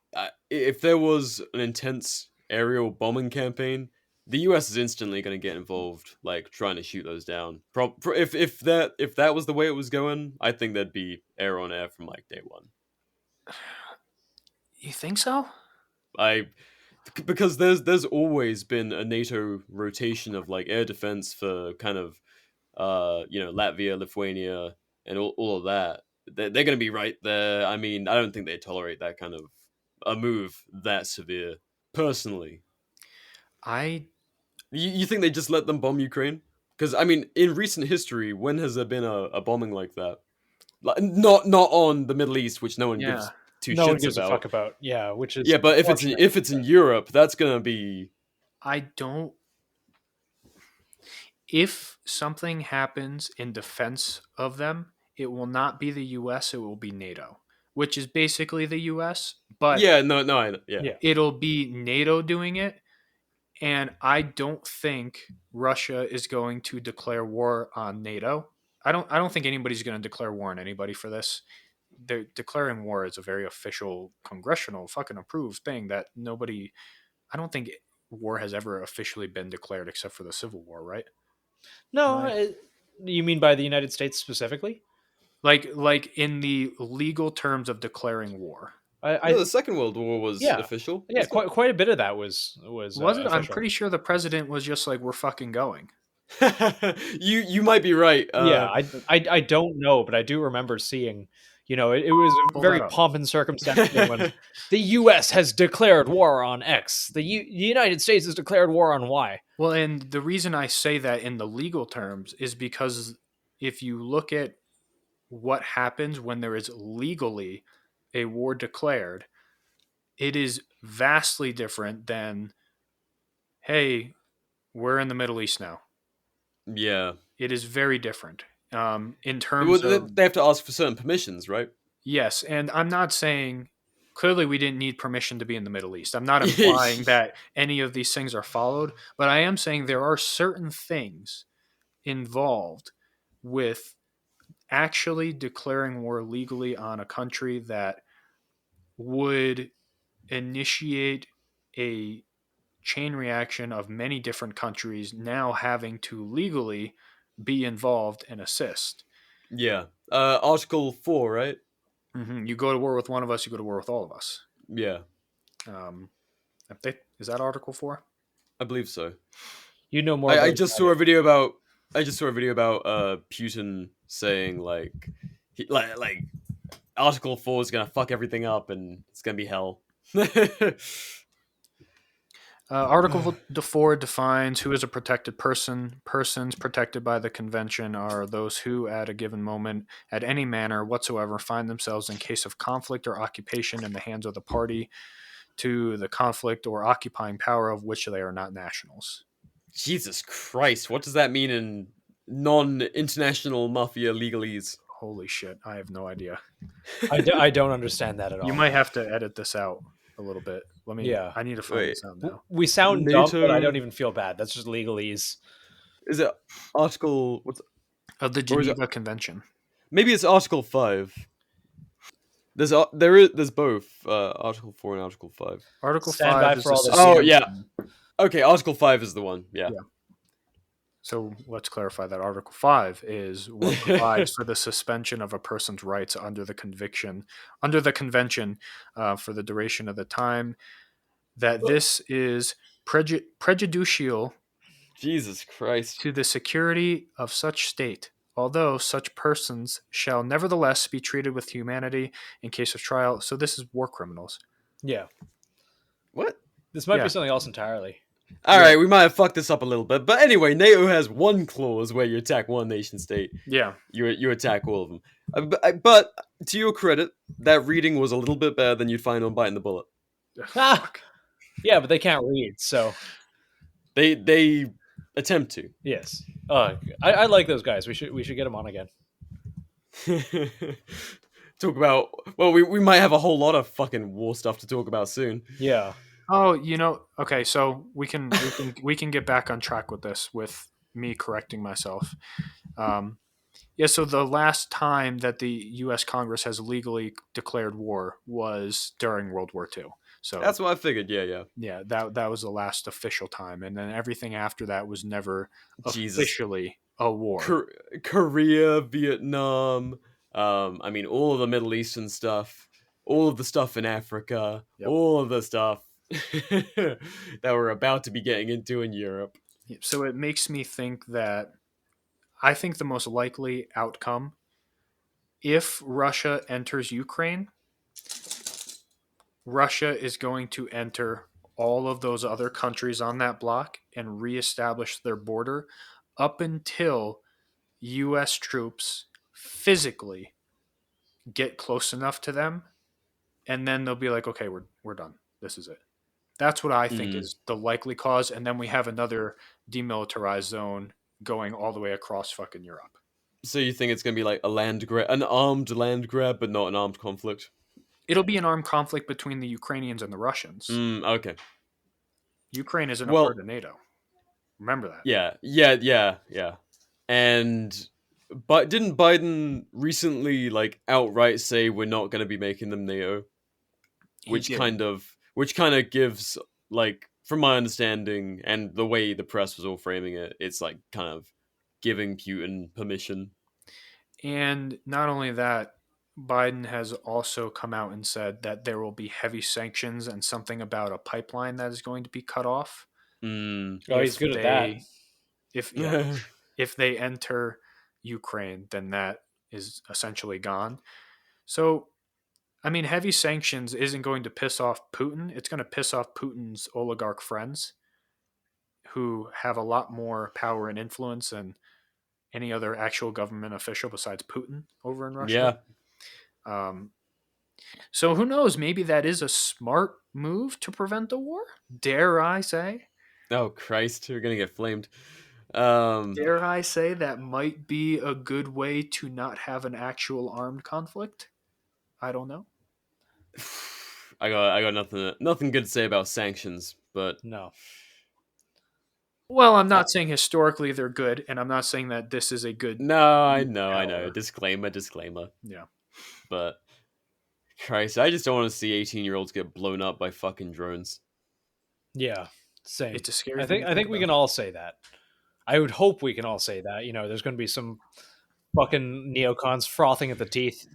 if there was an intense aerial bombing campaign, the U.S. is instantly going to get involved, like trying to shoot those down. If that was the way it was going, I think there'd be air on air from like day one. You think so? Because there's always been a NATO rotation of like air defense for kind of Latvia, Lithuania, and all of that. They're going to be right there. I mean, I don't think they tolerate that kind of a move that severe. Personally, you think they just let them bomb Ukraine? Because I mean, in recent history, when has there been a bombing like that? Like, not on the Middle East, which no one gives two no shits one gives about. a fuck about. Yeah, which is but if it's in Europe, that's gonna be. If something happens in defense of them, it will not be the U.S. It will be NATO, which is basically the U.S. But it'll be NATO doing it, and I don't think Russia is going to declare war on NATO. I don't think anybody's going to declare war on anybody for this. They're declaring war is a very official, congressional, fucking approved thing that nobody. I don't think war has ever officially been declared except for the Civil War, right? No, you mean by the United States specifically? Like in the legal terms of declaring war. The Second World War was official. Yeah, quite a bit of that was it? I'm pretty sure the president was just like, we're fucking going. you might be right. I don't know, but I do remember seeing, it was very pomp and circumstance when the U.S. has declared war on X. The United States has declared war on Y. Well, and the reason I say that in the legal terms is because if you look at what happens when there is legally a war declared, it is vastly different than, hey, we're in the Middle East now. Yeah. It is very different. In terms of... They have to ask for certain permissions, right? Yes, and I'm not saying... Clearly, we didn't need permission to be in the Middle East. I'm not implying that any of these things are followed, but I am saying there are certain things involved with actually declaring war legally on a country that would initiate a chain reaction of many different countries now having to legally be involved and assist. Yeah. Article 4, right? Mm-hmm. You go to war with one of us, you go to war with all of us. Yeah. Is that Article 4? I believe so. You know more. I just saw a video about Putin saying like Article 4 is gonna fuck everything up and it's gonna be hell. Article 4 defines who is a protected person. Persons protected by the convention are those who, at a given moment, at any manner whatsoever, find themselves in case of conflict or occupation in the hands of the party to the conflict or occupying power of which they are not nationals. Jesus Christ, what does that mean in non-international mafia legalese? Holy shit, I have no idea. I don't understand that at all. You might have to edit this out a little bit. Yeah. I need to find Wait. this out now. We sound dumb, but I NATO- don't even feel bad. That's just legalese. Is it Article? What's Of the Or is it- Geneva Convention. maybe it's Article 5. There's both Article 4 and Article 5. Article Stand 5 by is for all the the- Oh, suspension. yeah. Okay, Article 5 is the one. Yeah. Yeah. So let's clarify that Article 5 is what provides for the suspension of a person's rights under the convention for the duration of the time that this is prejudicial Jesus Christ. to the security of such state, although such persons shall nevertheless be treated with humanity in case of trial. So this is war criminals. Yeah. What? This might Yeah. be something else entirely. All right, we might have fucked this up a little bit, but anyway, NATO has one clause where you attack one nation state, Yeah. you attack all of them. But to your credit, that reading was a little bit better than you'd find on Biting the Bullet. Ah! Yeah, but they can't read, so They attempt to. yes. I like those guys. We should get them on again. Talk about we might have a whole lot of fucking war stuff to talk about soon. Yeah. Oh, okay, so we can get back on track with this with me correcting myself. Yeah, so the last time that the U.S. Congress has legally declared war was during World War II. So That's what I figured. Yeah. yeah, that was the last official time, and then everything after that was never Jesus. officially a war. Korea, Vietnam, I mean, all of the Middle Eastern stuff, all of the stuff in Africa, Yep. all of the stuff that we're about to be getting into in Europe. So it makes me think that I think the most likely outcome, if Russia enters Ukraine, Russia is going to enter all of those other countries on that block and reestablish their border up until U.S. troops physically get close enough to them, and then they'll be like, okay, we're done. This is it. That's what I think is the likely cause, and then we have another demilitarized zone going all the way across fucking Europe. So you think it's going to be like an armed land grab, but not an armed conflict? It'll be an armed conflict between the Ukrainians and the Russians. Okay. Ukraine isn't a Well- part of NATO. Remember that. Yeah. But didn't Biden recently outright say we're not going to be making them NATO? He Which did. kind of gives, from my understanding and the way the press was all framing it, it's kind of giving Putin permission. And not only that, Biden has also come out and said that there will be heavy sanctions and something about a pipeline that is going to be cut off. Oh, he's If good at that. If they enter Ukraine, then that is essentially gone. So, I mean, heavy sanctions isn't going to piss off Putin. It's going to piss off Putin's oligarch friends who have a lot more power and influence than any other actual government official besides Putin over in Russia. Yeah. So who knows? Maybe that is a smart move to prevent the war. Dare I say? Oh Christ, we're gonna get flamed. Dare I say that might be a good way to not have an actual armed conflict? I don't know. I got nothing good to say about sanctions, but No. Well, I'm not saying historically they're good, and I'm not saying that this is a good. no, I know. Power. Disclaimer. Yeah. But Christ, I just don't want to see 18-year-olds get blown up by fucking drones. Yeah. Same. It's a scary I thing to think we about. can all say that. I would hope we can all say that. There's going to be some fucking neocons frothing at the teeth.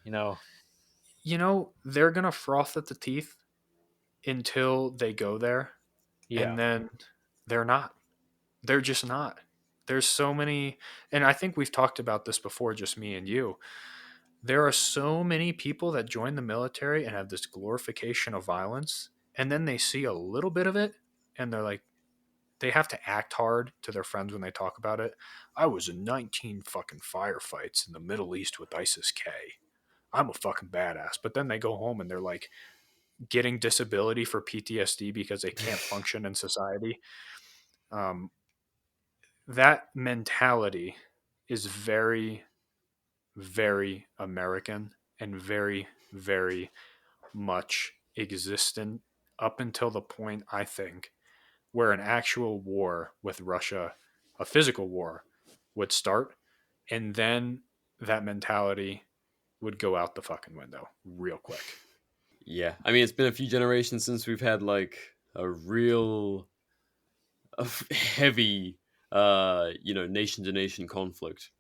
They're going to froth at the teeth until they go there. Yeah. And then they're not. They're just not. There's so many, and I think we've talked about this before, just me and you. There are so many people that join the military and have this glorification of violence, and then they see a little bit of it, and they're like, they have to act hard to their friends when they talk about it. I was in 19 fucking firefights in the Middle East with ISIS-K. I'm a fucking badass. But then they go home and they're like getting disability for PTSD because they can't function in society. That mentality is very, very American and very, very much existent up until the point, I think, where an actual war with Russia, a physical war, would start. And then that mentality would go out the fucking window real quick. Yeah, I mean, it's been a few generations since we've had like a real heavy, nation to nation conflict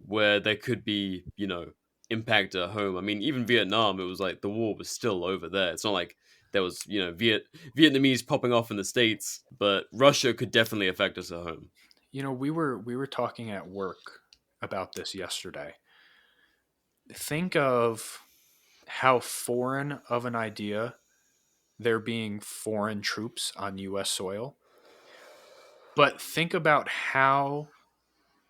where there could be, impact at home. I mean, even Vietnam, it was like the war was still over there. It's not like there was, Vietnamese popping off in the States, but Russia could definitely affect us at home. We were talking at work about this yesterday. Think of how foreign of an idea there being foreign troops on US soil. But think about how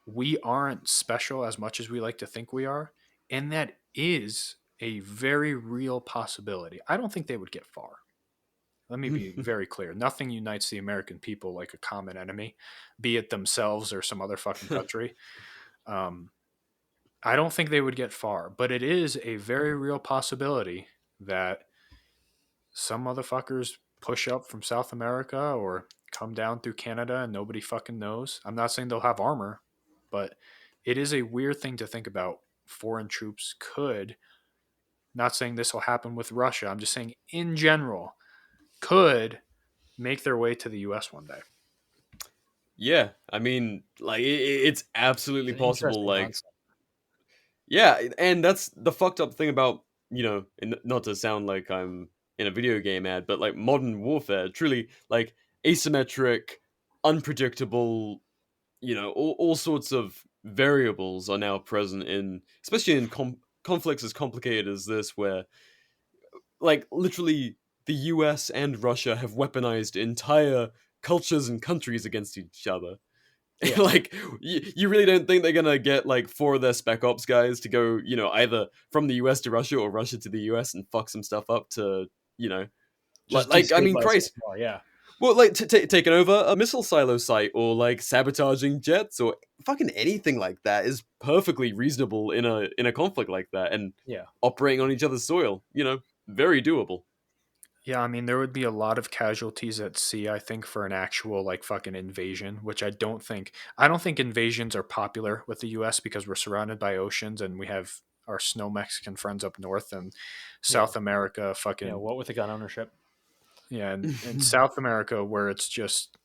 we aren't special as much as we like to think we are, and that is a very real possibility. I don't think they would get far. Let me be very clear. Nothing unites the American people like a common enemy, be it themselves or some other fucking country. I don't think they would get far, but it is a very real possibility that some motherfuckers push up from South America or come down through Canada and nobody fucking knows. I'm not saying they'll have armor, but it is a weird thing to think about. Foreign troops could, not saying this will happen with Russia, I'm just saying in general, could make their way to the US one day. Yeah, I mean, like it's absolutely It's an possible. interesting Like, concept. yeah, and that's the fucked up thing about and not to sound like I'm in a video game ad, but like modern warfare, truly like asymmetric, unpredictable. All sorts of variables are now present in, especially in conflicts as complicated as this, where like literally the US and Russia have weaponized entire cultures and countries against each other. Yeah. Like you really don't think they're gonna get like 4 of their spec ops guys to go, either from the US to Russia or Russia to the US and fuck some stuff up to, Just like I mean, destabilize Christ, it more, yeah. well, like taking over a missile silo site or like sabotaging jets or fucking anything like that is perfectly reasonable in a conflict like that, and Yeah. operating on each other's soil, very doable. Yeah, I mean, there would be a lot of casualties at sea, I think, for an actual like fucking invasion, which I don't think invasions are popular with the US because we're surrounded by oceans and we have our snow Mexican friends up north and South America fucking Yeah, what with the gun ownership? yeah, and South America where it's just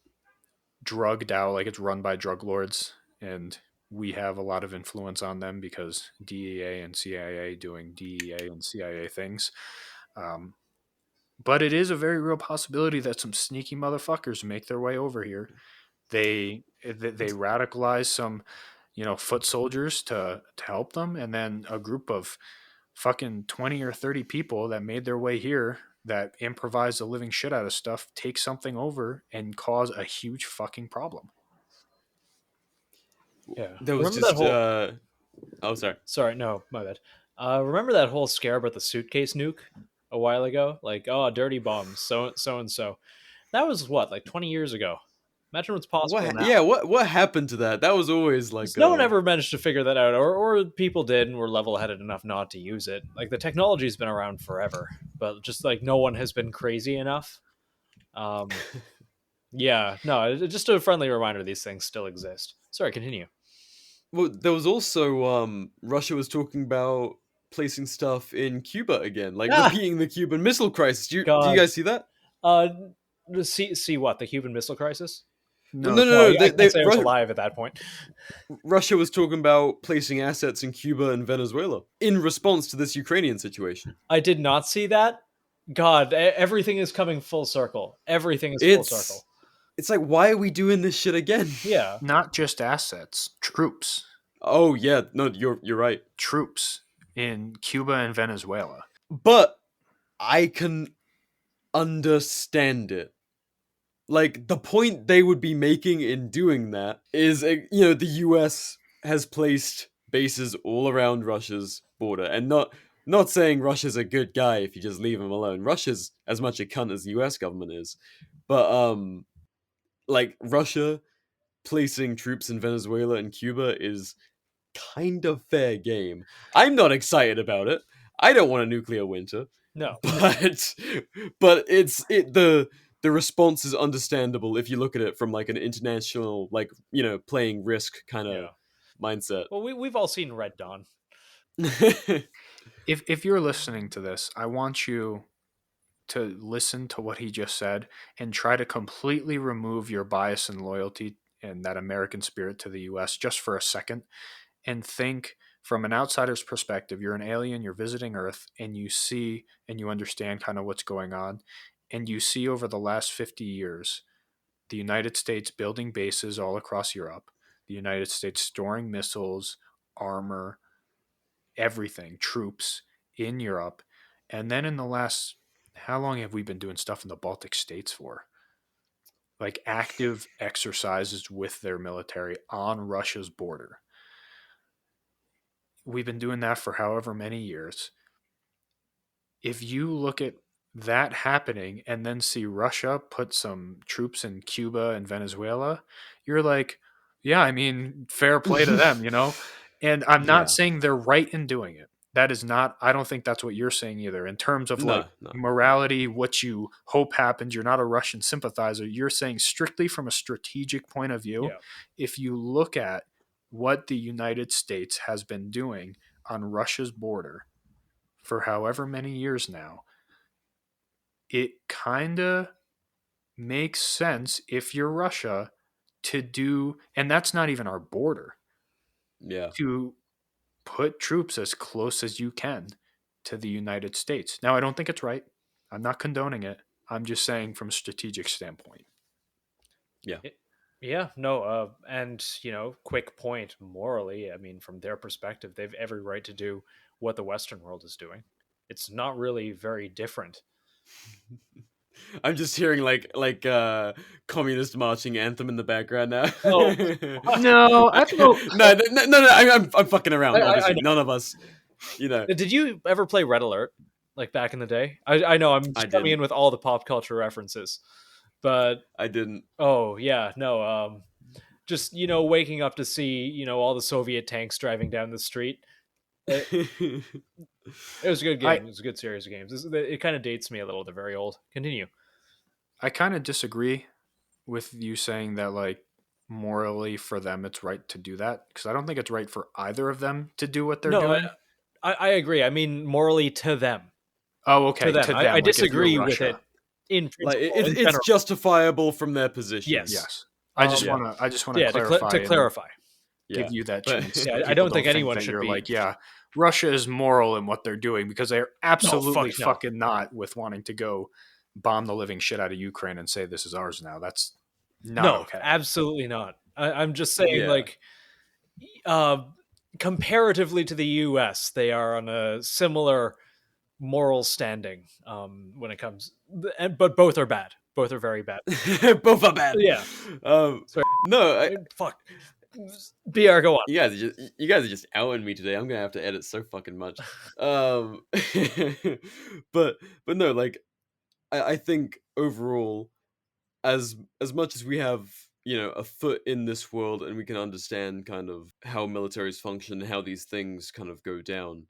drugged out, like it's run by drug lords, and we have a lot of influence on them because DEA and CIA doing DEA and CIA things. But it is a very real possibility that some sneaky motherfuckers make their way over here. They radicalize some, foot soldiers to help them, and then a group of fucking 20 or 30 people that made their way here that improvise the living shit out of stuff take something over and cause a huge fucking problem. Yeah. There was Remember that just whole oh, sorry. Sorry, no, my bad. Remember that whole scare about the suitcase nuke a while ago? Like, oh, dirty bombs, so and so. That was what, like 20 years ago. Imagine what's possible now. Yeah, what happened to that? That was always like No one ever managed to figure that out, or people did and were level-headed enough not to use it. Like the technology's been around forever, but just like no one has been crazy enough. Yeah, no, just a friendly reminder these things still exist. Sorry, continue. Well, there was also Russia was talking about placing stuff in Cuba again, like repeating the Cuban Missile Crisis. Do you God. guys see that? See what, the Cuban Missile Crisis? No, I they, can't say I was alive at that point. Russia was talking about placing assets in Cuba and Venezuela in response to this Ukrainian situation. I did not see that. God, everything is coming full circle. Everything is full circle. It's like, why are we doing this shit again? Yeah. Not just assets, troops. Oh yeah, no, you're right. Troops in Cuba and Venezuela. But I can understand it. like the point they would be making in doing that is, the US has placed bases all around Russia's border, and not saying Russia's a good guy if you just leave him alone. Russia's as much a cunt as the US government is, but like Russia placing troops in Venezuela and Cuba is kind of fair game. I'm not excited about it. I don't want a nuclear winter. No. But the response is understandable if you look at it from like an international, like, playing risk kind of mindset. Well, we've all seen Red Dawn. If you're listening to this, I want you to listen to what he just said and try to completely remove your bias and loyalty and that American spirit to the US just for a second, and think from an outsider's perspective. You're an alien, you're visiting Earth, and you see and you understand kind of what's going on. And you see over the last 50 years, the United States building bases all across Europe, the United States storing missiles, armor, everything, troops in Europe. And then in the last, how long have we been doing stuff in the Baltic states for? Like active exercises with their military on Russia's border. We've been doing that for however many years. If you look at that happening and then see Russia put some troops in Cuba and Venezuela, you're like, yeah, I mean, fair play to them, And I'm not saying they're right in doing it. That is not, I don't think that's what you're saying either. In terms of morality, what you hope happens, you're not a Russian sympathizer. You're saying strictly from a strategic point of view. Yeah. If you look at what the United States has been doing on Russia's border for however many years now, it kind of makes sense if you're Russia to do, and that's not even our border. Yeah. To put troops as close as you can to the United States. Now, I don't think it's right. I'm not condoning it. I'm just saying from a strategic standpoint. Yeah. Yeah, no, and, quick point, morally, I mean, from their perspective, they've every right to do what the Western world is doing. It's not really very different. I'm just hearing like communist marching anthem in the background now. Oh. No, I don't. No. I'm fucking around. Obviously, none of us. Did you ever play Red Alert, like back in the day? I know I'm just coming in with all the pop culture references, but I didn't. Oh yeah, no. Just waking up to see all the Soviet tanks driving down the street. It was a good game. It was a good series of games. It kind of dates me a little. They're very old. Continue. I kind of disagree with you saying that, like, morally for them it's right to do that, because I don't think it's right for either of them to do what they're doing. I agree. I mean, morally to them. Oh, okay. To them. I disagree with it. In principle, it's justifiable from their position. Yes. I just want to clarify. To clarify. Give you that chance. I don't think anyone should be. Like, Russia is moral in what they're doing, because they're absolutely fucking not with wanting to go bomb the living shit out of Ukraine and say this is ours now. That's not okay. Absolutely not. I'm just saying, comparatively to the U.S., they are on a similar moral standing when it comes, but both are bad. Both are very bad. Both are bad. Yeah. Fuck. BR, go on. You guys are just outing me today. I'm gonna have to edit so fucking much. But no, like, I think overall, as much as we have a foot in this world and we can understand kind of how militaries function, how these things kind of go down,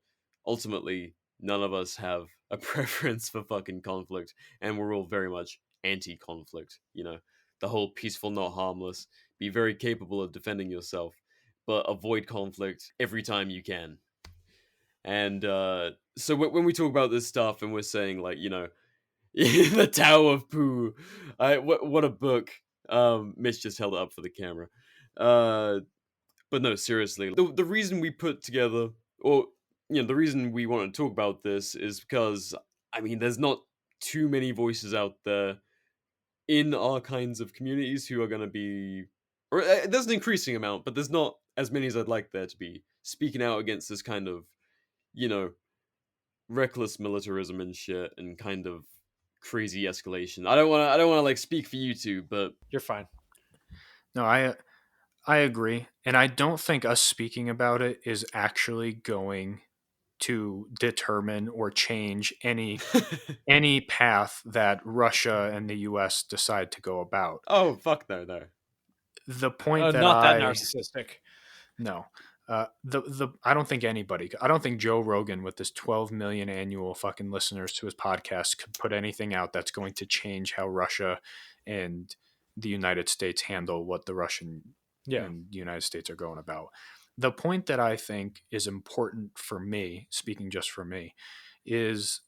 ultimately none of us have a preference for fucking conflict, and we're all very much anti-conflict. The whole peaceful, not harmless, be very capable of defending yourself, but avoid conflict every time you can. And so when we talk about this stuff and we're saying, like, the Tower of Pooh, what a book. Mitch just held it up for the camera. But no, seriously, the reason we put together, or the reason we want to talk about this is because, I mean, there's not too many voices out there in our kinds of communities who are going to be, or there's an increasing amount, but there's not as many as I'd like there to be, speaking out against this kind of, reckless militarism and shit, and kind of crazy escalation. I don't want to like speak for you two, but You're fine. No, I agree, and I don't think us speaking about it is actually going to determine or change any path that Russia and the U.S. decide to go about. oh fuck no. The point that Not that narcissistic. no, the I don't think anybody, I don't think Joe Rogan with his 12 million annual fucking listeners to his podcast could put anything out that's going to change how Russia and the United States handle what the Russian Yeah. and the United States are going about. The point that I think is important for me, speaking just for me, is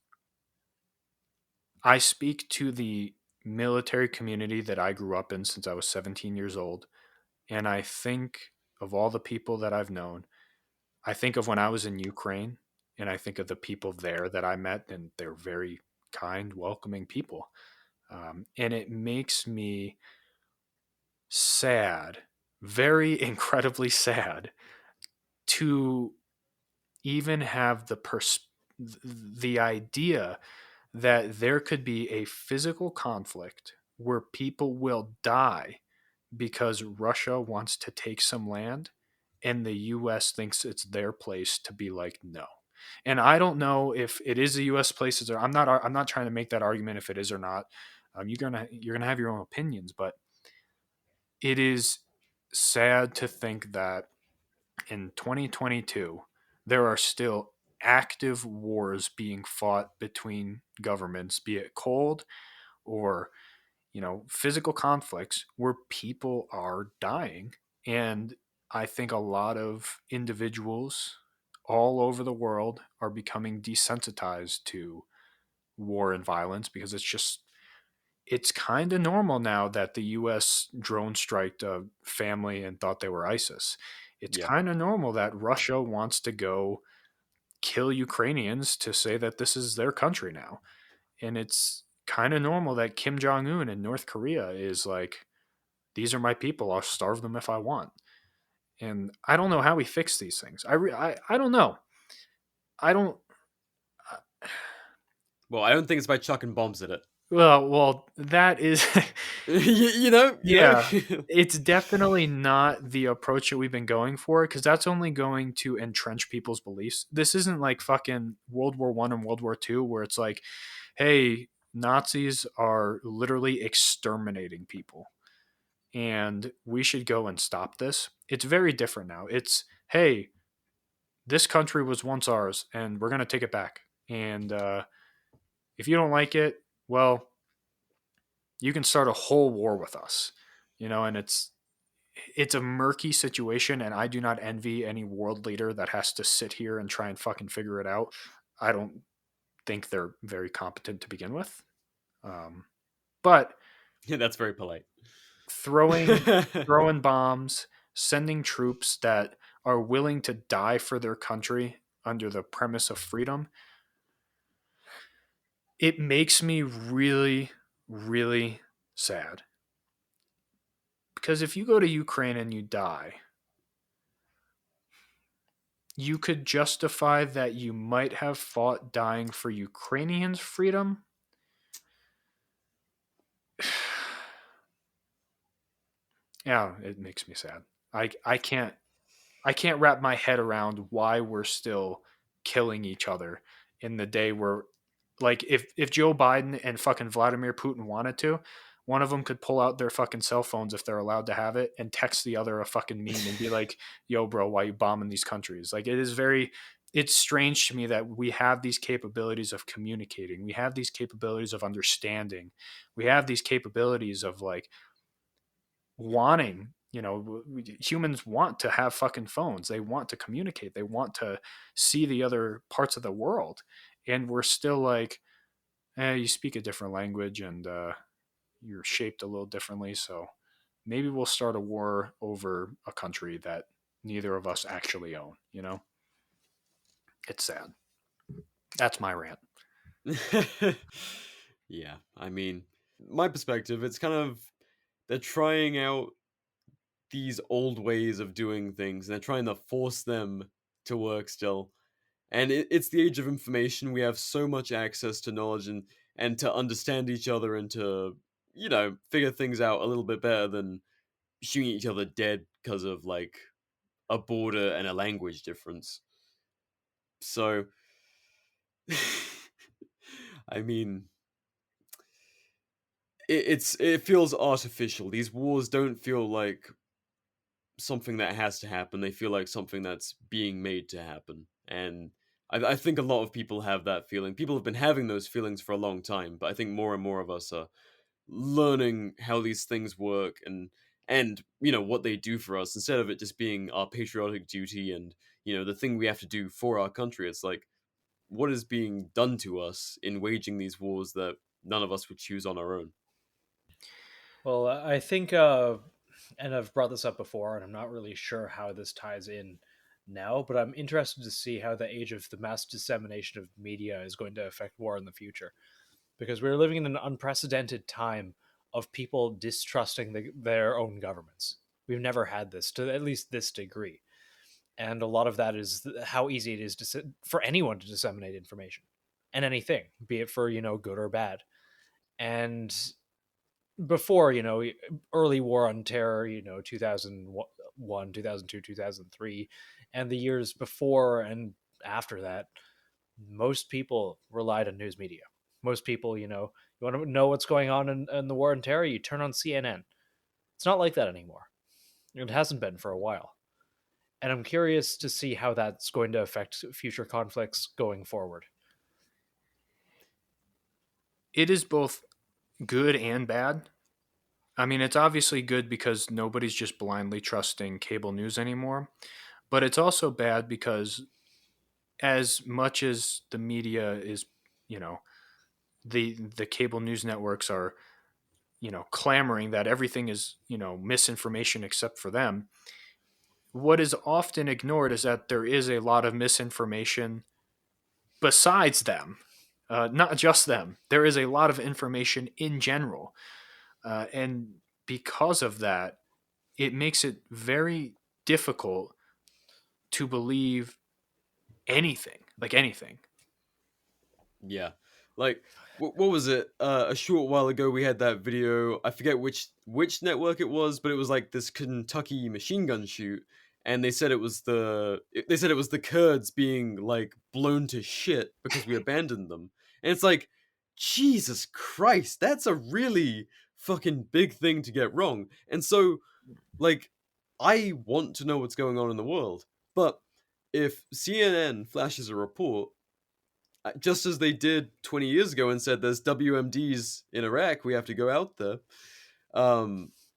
I speak to the military community that I grew up in since I was 17 years old. And I think of all the people that I've known, I think of when I was in Ukraine, and I think of the people there that I met, and they're very kind, welcoming people. And it makes me sad, very incredibly sad, to even have the idea that there could be a physical conflict where people will die because Russia wants to take some land and the US thinks it's their place to be like no. And I don't know if it is the US places or I'm not trying to make that argument if it is or not. You're going to have your own opinions, but it is sad to think that in 2022 there are still active wars being fought between governments, be it cold or physical conflicts where people are dying. And I think a lot of individuals all over the world are becoming desensitized to war and violence because it's kind of normal now that the US drone striked a family and thought they were ISIS. It's Yeah. kind of normal that Russia wants to go kill Ukrainians to say that this is their country now. And it's kind of normal that Kim Jong Un in North Korea is like, these are my people. I'll starve them if I want. And I don't know how we fix these things. I don't know. I don't. Well, I don't think it's by chucking bombs at it. Well, that is. you know. Yeah, it's definitely not the approach that we've been going for because that's only going to entrench people's beliefs. This isn't like fucking World War I and World War II where it's like, hey, Nazis are literally exterminating people and we should go and stop this. It's very different now. It's, hey, this country was once ours and we're going to take it back. And if you don't like it, well, you can start a whole war with us, and it's a murky situation. And I do not envy any world leader that has to sit here and try and fucking figure it out. I don't think they're very competent to begin with. But yeah, that's very polite. Throwing bombs, sending troops that are willing to die for their country under the premise of freedom, it makes me really, really sad. Because if you go to Ukraine and you die, you could justify that you might have fought dying for Ukrainians' freedom. Yeah, it makes me sad. I can't wrap my head around why we're still killing each other in the day where, like, if Joe Biden and fucking Vladimir Putin wanted to, one of them could pull out their fucking cell phones if they're allowed to have it and text the other a fucking meme and be like, yo, bro, why you bombing these countries? Like, it's strange to me that we have these capabilities of communicating. We have these capabilities of understanding. We have these capabilities of like wanting, humans want to have fucking phones. They want to communicate. They want to see the other parts of the world. And we're still like, you speak a different language and you're shaped a little differently. So maybe we'll start a war over a country that neither of us actually own, It's sad. That's my rant. Yeah, I mean, my perspective, it's kind of, they're trying out these old ways of doing things, and they're trying to force them to work still. And it's the age of information. We have so much access to knowledge, and and to understand each other and to, figure things out a little bit better than shooting each other dead because of like a border and a language difference. So, I mean, it feels artificial. These wars don't feel like something that has to happen. They feel like something that's being made to happen. And I think a lot of people have that feeling. People have been having those feelings for a long time, but I think more and more of us are learning how these things work and what they do for us, instead of it just being our patriotic duty and the thing we have to do for our country. It's like, what is being done to us in waging these wars that none of us would choose on our own. Well, I think, and I've brought this up before, and I'm not really sure how this ties in now, but I'm interested to see how the age of the mass dissemination of media is going to affect war in the future. Because we're living in an unprecedented time of people distrusting their own governments. We've never had this to at least this degree. And a lot of that is how easy it is for anyone to disseminate information and anything, be it for, good or bad. And before, early war on terror, 2001, 2002, 2003, and the years before and after that, most people relied on news media. Most people, you want to know what's going on in the war on terror, you turn on CNN. It's not like that anymore. It hasn't been for a while. And I'm curious to see how that's going to affect future conflicts going forward. It is both good and bad. I mean, it's obviously good because nobody's just blindly trusting cable news anymore. But it's also bad because as much as the media is, the cable news networks are, clamoring that everything is, misinformation except for them, what is often ignored is that there is a lot of misinformation besides them, not just them. There is a lot of information in general. And because of that, it makes it very difficult to believe anything, like anything. Yeah. Like, what was it? A short while ago, we had that video. I forget which network it was, but it was like this Kentucky machine gun shoot, and they said it was the Kurds being like blown to shit because we abandoned them. And it's like, Jesus Christ, that's a really fucking big thing to get wrong. And so, like, I want to know what's going on in the world, but if CNN flashes a report, just as they did 20 years ago and said there's WMDs in Iraq, we have to go out there.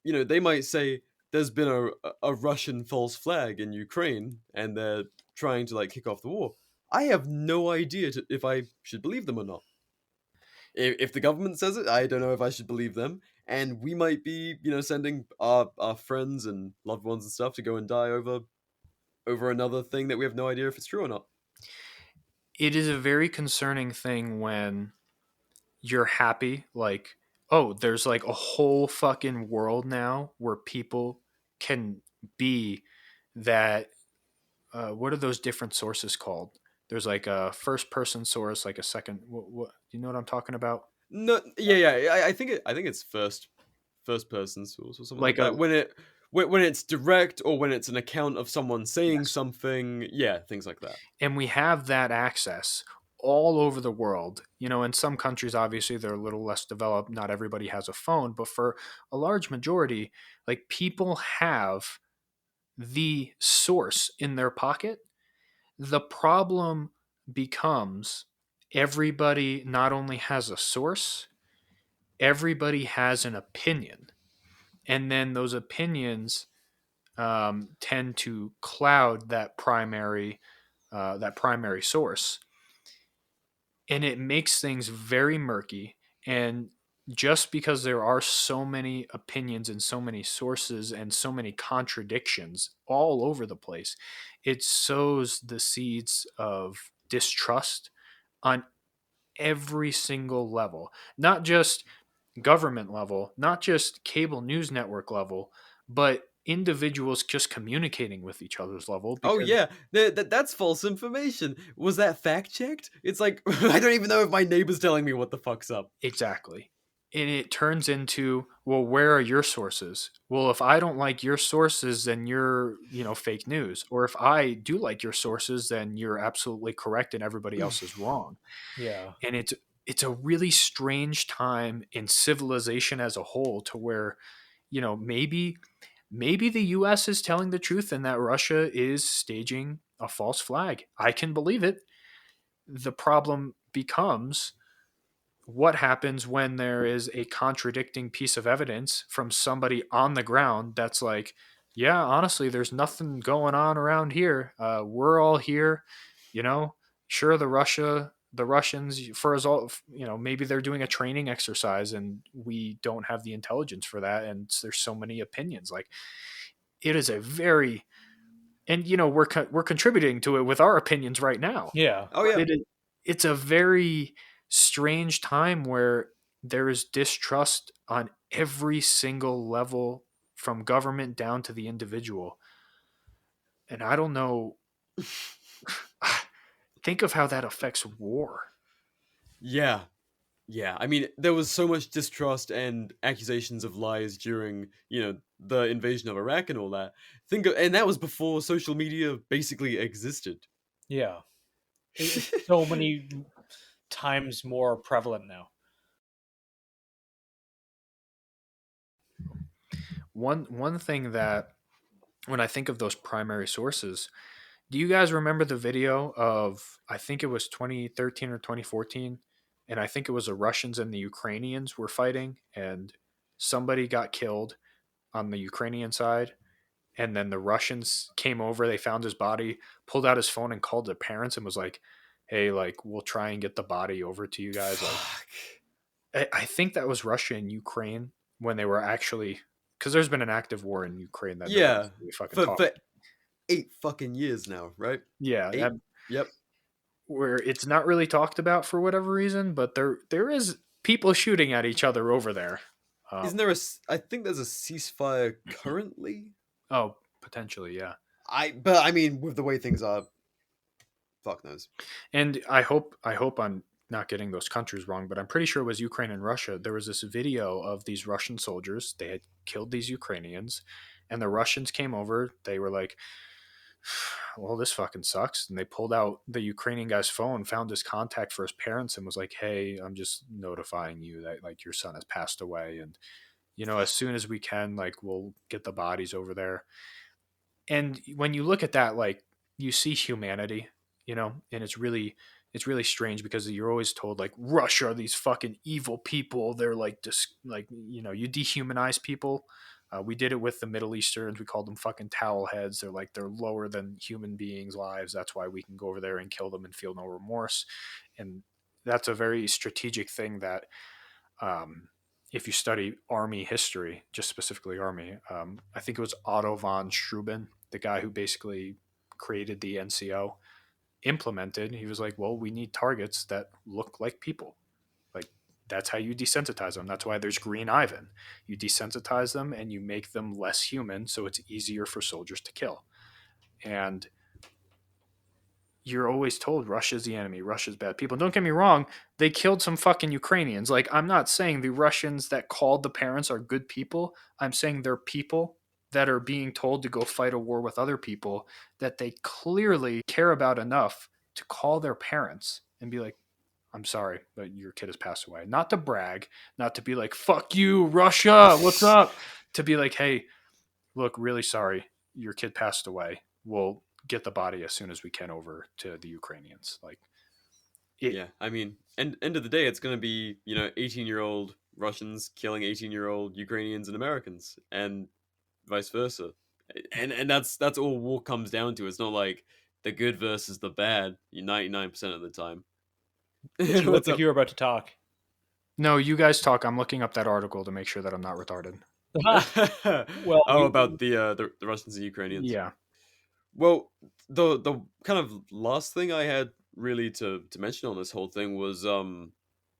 They might say there's been a Russian false flag in Ukraine and they're trying to like kick off the war. I have no idea if I should believe them or not. If the government says it, I don't know if I should believe them. And we might be, sending our friends and loved ones and stuff to go and die over another thing that we have no idea if it's true or not. It is a very concerning thing when you're happy, like, oh, there's like a whole fucking world now where people can be that. What are those different sources called? There's like a first person source, like a second. What do you know what I'm talking about? No, yeah. I think it's first person source or something like that. When it's direct or when it's an account of someone saying something, yeah, things like that. And we have that access all over the world. In some countries, obviously, they're a little less developed. Not everybody has a phone, but for a large majority, like people have the source in their pocket. The problem becomes everybody not only has a source, everybody has an opinion. And then those opinions tend to cloud that primary source, and it makes things very murky. And just because there are so many opinions and so many sources and so many contradictions all over the place, it sows the seeds of distrust on every single level, not just government level, not just cable news network level, but individuals just communicating with each other's level. Oh Because, yeah, that's false information. Was that fact checked? It's like I don't even know if my neighbor's telling me what the fuck's up. exactly. And it turns into, well, where are your sources? Well, if I don't like your sources, then you're, fake news. Or if I do like your sources, then you're absolutely correct and everybody else is wrong. Yeah. And it's a really strange time in civilization as a whole, to where, maybe the US is telling the truth and that Russia is staging a false flag. I can believe it. The problem becomes, what happens when there is a contradicting piece of evidence from somebody on the ground that's like, yeah, honestly, there's nothing going on around here. We're all here, you know. Sure, the Russians, for us all, maybe they're doing a training exercise, and we don't have the intelligence for that. And there's so many opinions. Like, it is a very, and we're contributing to it with our opinions right now. Yeah. Oh yeah, It's a very strange time where there is distrust on every single level, from government down to the individual. And I don't know. Think of how that affects war. yeah, yeah. I mean, there was so much distrust and accusations of lies during the invasion of Iraq and all that. And that was before social media basically existed. Yeah. It's so many times more prevalent now. One thing that, when I think of those primary sources, do you guys remember the video of, I think it was 2013 or 2014, and I think it was the Russians and the Ukrainians were fighting, and somebody got killed on the Ukrainian side, and then the Russians came over, they found his body, pulled out his phone and called their parents and was like, "Hey, like, we'll try and get the body over to you guys." Like, I think that was Russia and Ukraine, when they were actually, because there's been an active war in Ukraine that Yeah, nobody's really fucking for talking. 8 fucking years now, right? Yeah, 8. Yep. where it's not really talked about for whatever reason, but there is people shooting at each other over there. Isn't there I think there's a ceasefire currently. Oh, potentially, yeah. But I mean, with the way things are, fuck knows. And I hope I'm not getting those countries wrong, but I'm pretty sure it was Ukraine and Russia. There was this video of these Russian soldiers. They had killed these Ukrainians, and the Russians came over. They were like, well, this fucking sucks. And they pulled out the Ukrainian guy's phone, found his contact for his parents, and was like, "Hey, I'm just notifying you that, like, your son has passed away. And, as soon as we can, like, we'll get the bodies over there." And when you look at that, like, you see humanity, and it's really strange, because you're always told, like, Russia are these fucking evil people. They're like, you dehumanize people. We did it with the Middle Easterns. We called them fucking towel heads. They're lower than human beings' lives. That's why we can go over there and kill them and feel no remorse. And that's a very strategic thing that, if you study army history, just specifically army, I think it was Otto von Struben, the guy who basically created the NCO, implemented. He was like, well, we need targets that look like people. Like, that's how you desensitize them. That's why there's Green Ivan. You desensitize them and you make them less human, so it's easier for soldiers to kill. And you're always told Russia's the enemy, Russia's bad people. Don't get me wrong, they killed some fucking Ukrainians. Like, I'm not saying the Russians that called the parents are good people. I'm saying they're people that are being told to go fight a war with other people that they clearly care about enough to call their parents and be like, "I'm sorry, but your kid has passed away." Not to brag, not to be like, "Fuck you, Russia, what's up?" To be like, "Hey, look, really sorry, your kid passed away. We'll get the body as soon as we can over to the Ukrainians." Like, Yeah, I mean, end of the day, it's gonna be 18-year-old Russians killing 18-year-old Ukrainians and Americans, and vice versa. And that's all war comes down to. It's not like the good versus the bad 99% of the time. You look What's like up? you were about to talk. no, you guys talk. I'm looking up that article to make sure that I'm not retarded. Well, About the Russians and Ukrainians. Yeah. Well, the kind of last thing I had really to mention on this whole thing was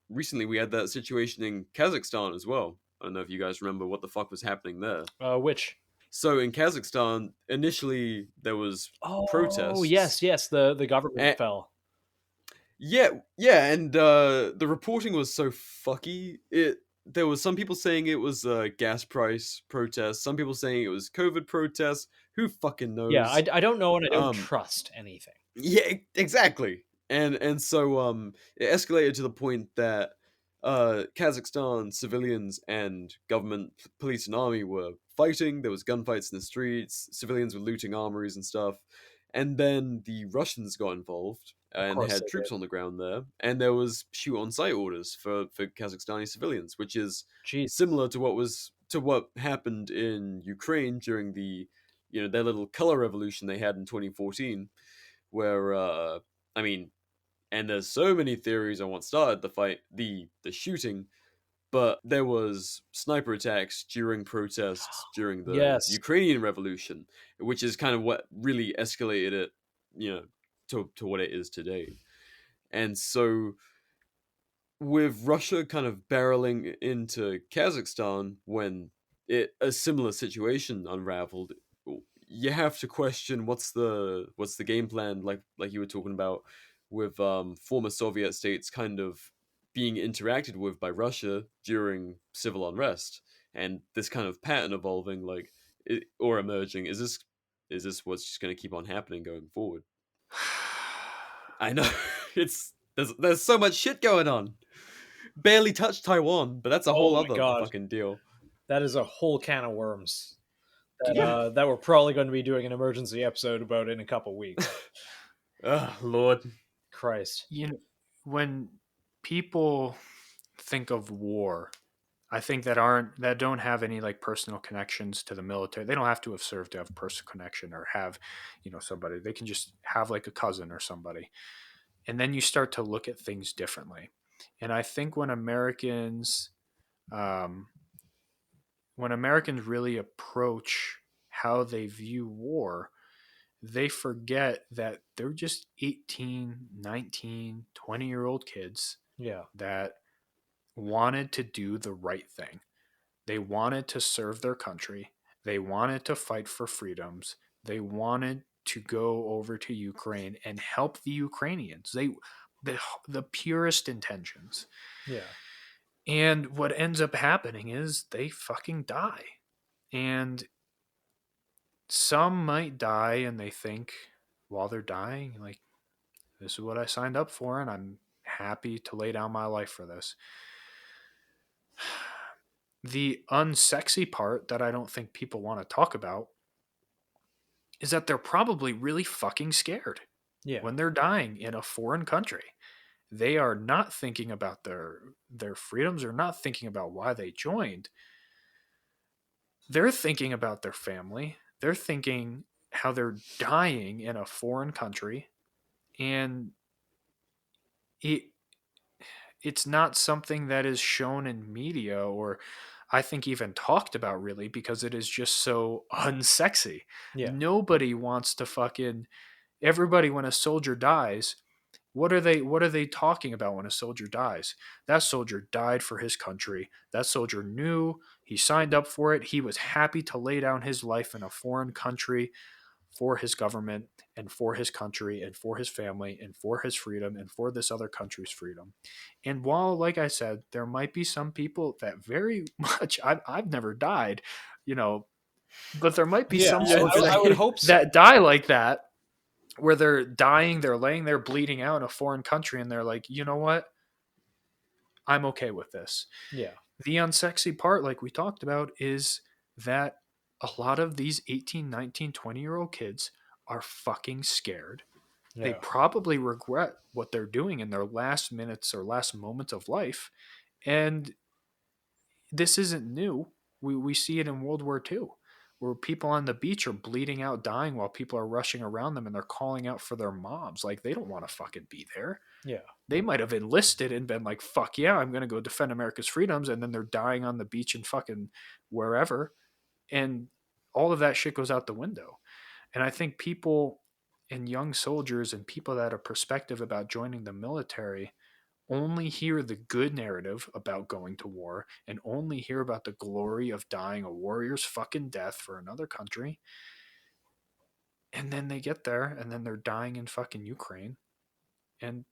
recently we had that situation in Kazakhstan as well. I don't know if you guys remember what the fuck was happening there. which? So in Kazakhstan, initially there was Oh, protests. yes, the government And, fell. yeah, and the reporting was so fucky. There was some people saying it was gas price protests, some people saying it was COVID protests. Who fucking Yeah, knows? I don't know and I don't Um, trust anything. Yeah, exactly. And so it escalated to the point that Kazakhstan civilians and government police and army were fighting. There was gunfights in the streets. Civilians were looting armories and stuff. And then the Russians got involved Of and course had they troops did. on the ground there. And there was shoot on sight orders for Kazakhstani civilians, which is Jeez. similar to what happened in Ukraine during their little color revolution they had in 2014, where I mean, and there's so many theories on what started the fight, the shooting, but there was sniper attacks during protests during the Yes. Ukrainian revolution, which is kind of what really escalated it, you know, to what it is today. And so with Russia kind of barreling into Kazakhstan when a similar situation unraveled, you have to question what's the game plan, like you were talking about with former Soviet states kind of being interacted with by Russia during civil unrest, and this kind of pattern evolving or emerging. Is this what's just going to keep on happening going forward? I know there's so much shit going on. Barely touched Taiwan, but that's a Oh whole my other god. fucking deal. That is a whole can of worms that Yeah. that we're probably going to be doing an emergency episode about in a couple weeks. Oh, Lord. Christ. You know, when people think of war, I think that don't have any like personal connections to the military. They don't have to have served to have personal connection or have, somebody. They can just have like a cousin or somebody. And then you start to look at things differently. And I think um, when Americans really approach how they view war, they forget that they're just 18, 19, 20-year-old kids Yeah. that wanted to do the right thing. They wanted to serve their country. They wanted to fight for freedoms. They wanted to go over to Ukraine and help the Ukrainians. The purest intentions. Yeah. And what ends up happening is they fucking die. And some might die and they think while they're dying, like, this is what I signed up for, and I'm happy to lay down my life for this. The unsexy part that I don't think people want to talk about is that they're probably really fucking scared Yeah. when they're dying in a foreign country. They are not thinking about their freedoms, or not thinking about why they joined. They're thinking about their family. They're thinking how they're dying in a foreign country, and it's not something that is shown in media, or I think even talked about really, because it is just so unsexy. Yeah. Nobody wants to fucking everybody when a soldier dies, what are they talking about when a soldier dies? That soldier died for his country. That soldier knew he signed up for it. He was happy to lay down his life in a foreign country for his government and for his country and for his family and for his freedom and for this other country's freedom. And while, like I said, there might be some people that very much, I've never died, but there might be some soldiers I would hope so. that die like that, where they're dying, they're laying there bleeding out in a foreign country, and they're like, you know what? I'm okay with this. Yeah. The unsexy part, like we talked about, is that a lot of these 18, 19, 20-year-old kids are fucking scared. Yeah. They probably regret what they're doing in their last minutes or last moments of life. And this isn't new. We see it in World War II, where people on the beach are bleeding out, dying, while people are rushing around them and they're calling out for their moms. Like, they don't want to fucking be there. Yeah. They might have enlisted and been like, fuck yeah, I'm going to go defend America's freedoms. And then they're dying on the beach in fucking wherever. And all of that shit goes out the window. And I think people and young soldiers and people that are prospective about joining the military only hear the good narrative about going to war and only hear about the glory of dying a warrior's fucking death for another country. And then they get there and then they're dying in fucking Ukraine. And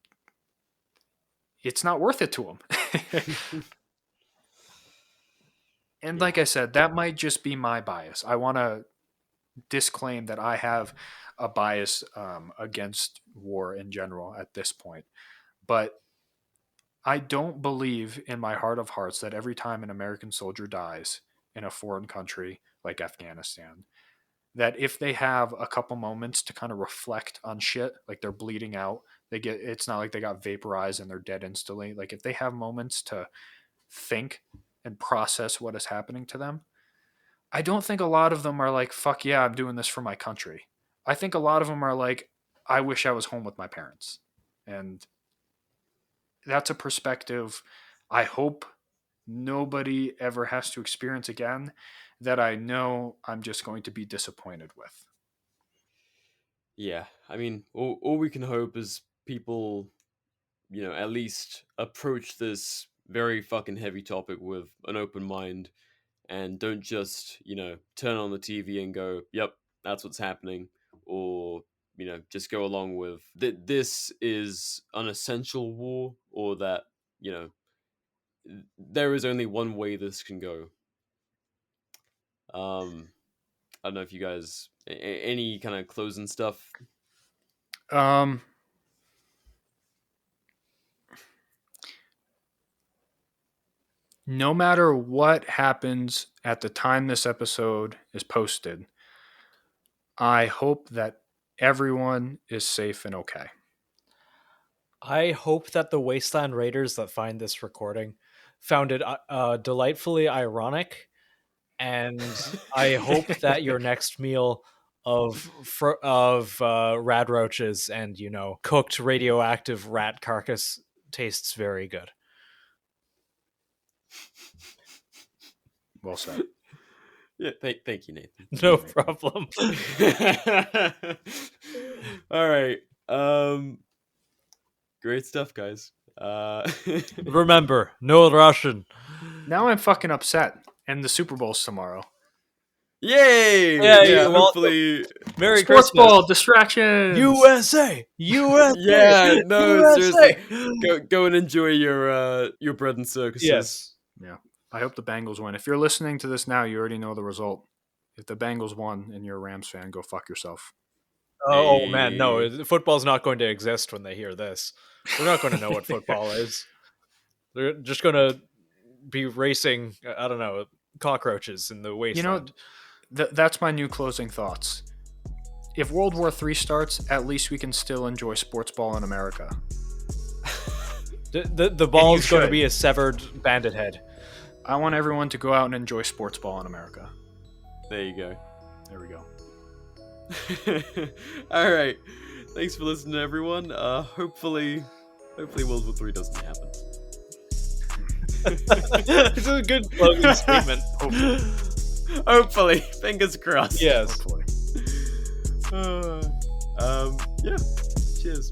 it's not worth it to them. And like I said, that might just be my bias. I want to disclaim that I have a bias against war in general at this point. But I don't believe in my heart of hearts that every time an American soldier dies in a foreign country like Afghanistan, that if they have a couple moments to kind of reflect on shit, like they're bleeding out, it's not like they got vaporized and they're dead instantly. Like if they have moments to think and process what is happening to them, I don't think a lot of them are like, fuck yeah, I'm doing this for my country. I think a lot of them are like, I wish I was home with my parents. And that's a perspective I hope nobody ever has to experience again, that I know I'm just going to be disappointed with. Yeah, I mean, all we can hope is people, at least approach this very fucking heavy topic with an open mind and don't just, turn on the TV and go, yep, that's what's happening. Or, just go along with that this is an essential war, or that, there is only one way this can go. I don't know if you guys, any kind of closing stuff? No matter what happens at the time this episode is posted, I hope that everyone is safe and okay. I hope that the Wasteland Raiders that find this recording found it delightfully ironic, and I hope that your next meal of rad roaches and cooked radioactive rat carcass tastes very good. Well said. Yeah, thank you, Nathan. No problem. All right. Great stuff, guys. Remember, no Russian. Now I'm fucking upset. And the Super Bowl's tomorrow. Yay! Yeah, hopefully. Merry Sports Christmas. ball distractions. USA. Yeah, no, USA. seriously. Go and enjoy your bread and circuses. Yes. Yeah. I hope the Bengals win. If you're listening to this now, you already know the result. If the Bengals won and you're a Rams fan, go fuck yourself. Oh man, no! Football's not going to exist when they hear this. They're not going to know what football is. They're just going to be racing, I don't know, cockroaches in the wasteland. That's my new closing thoughts. If World War III starts, at least we can still enjoy sports ball in America. The ball's going to be a severed bandit head. I want everyone to go out and enjoy sports ball in America. There you go. There we go. All right. Thanks for listening, everyone. Hopefully World War III doesn't happen. It's a good closing statement. Hopefully. Fingers crossed. Yes. Hopefully. Yeah. Cheers.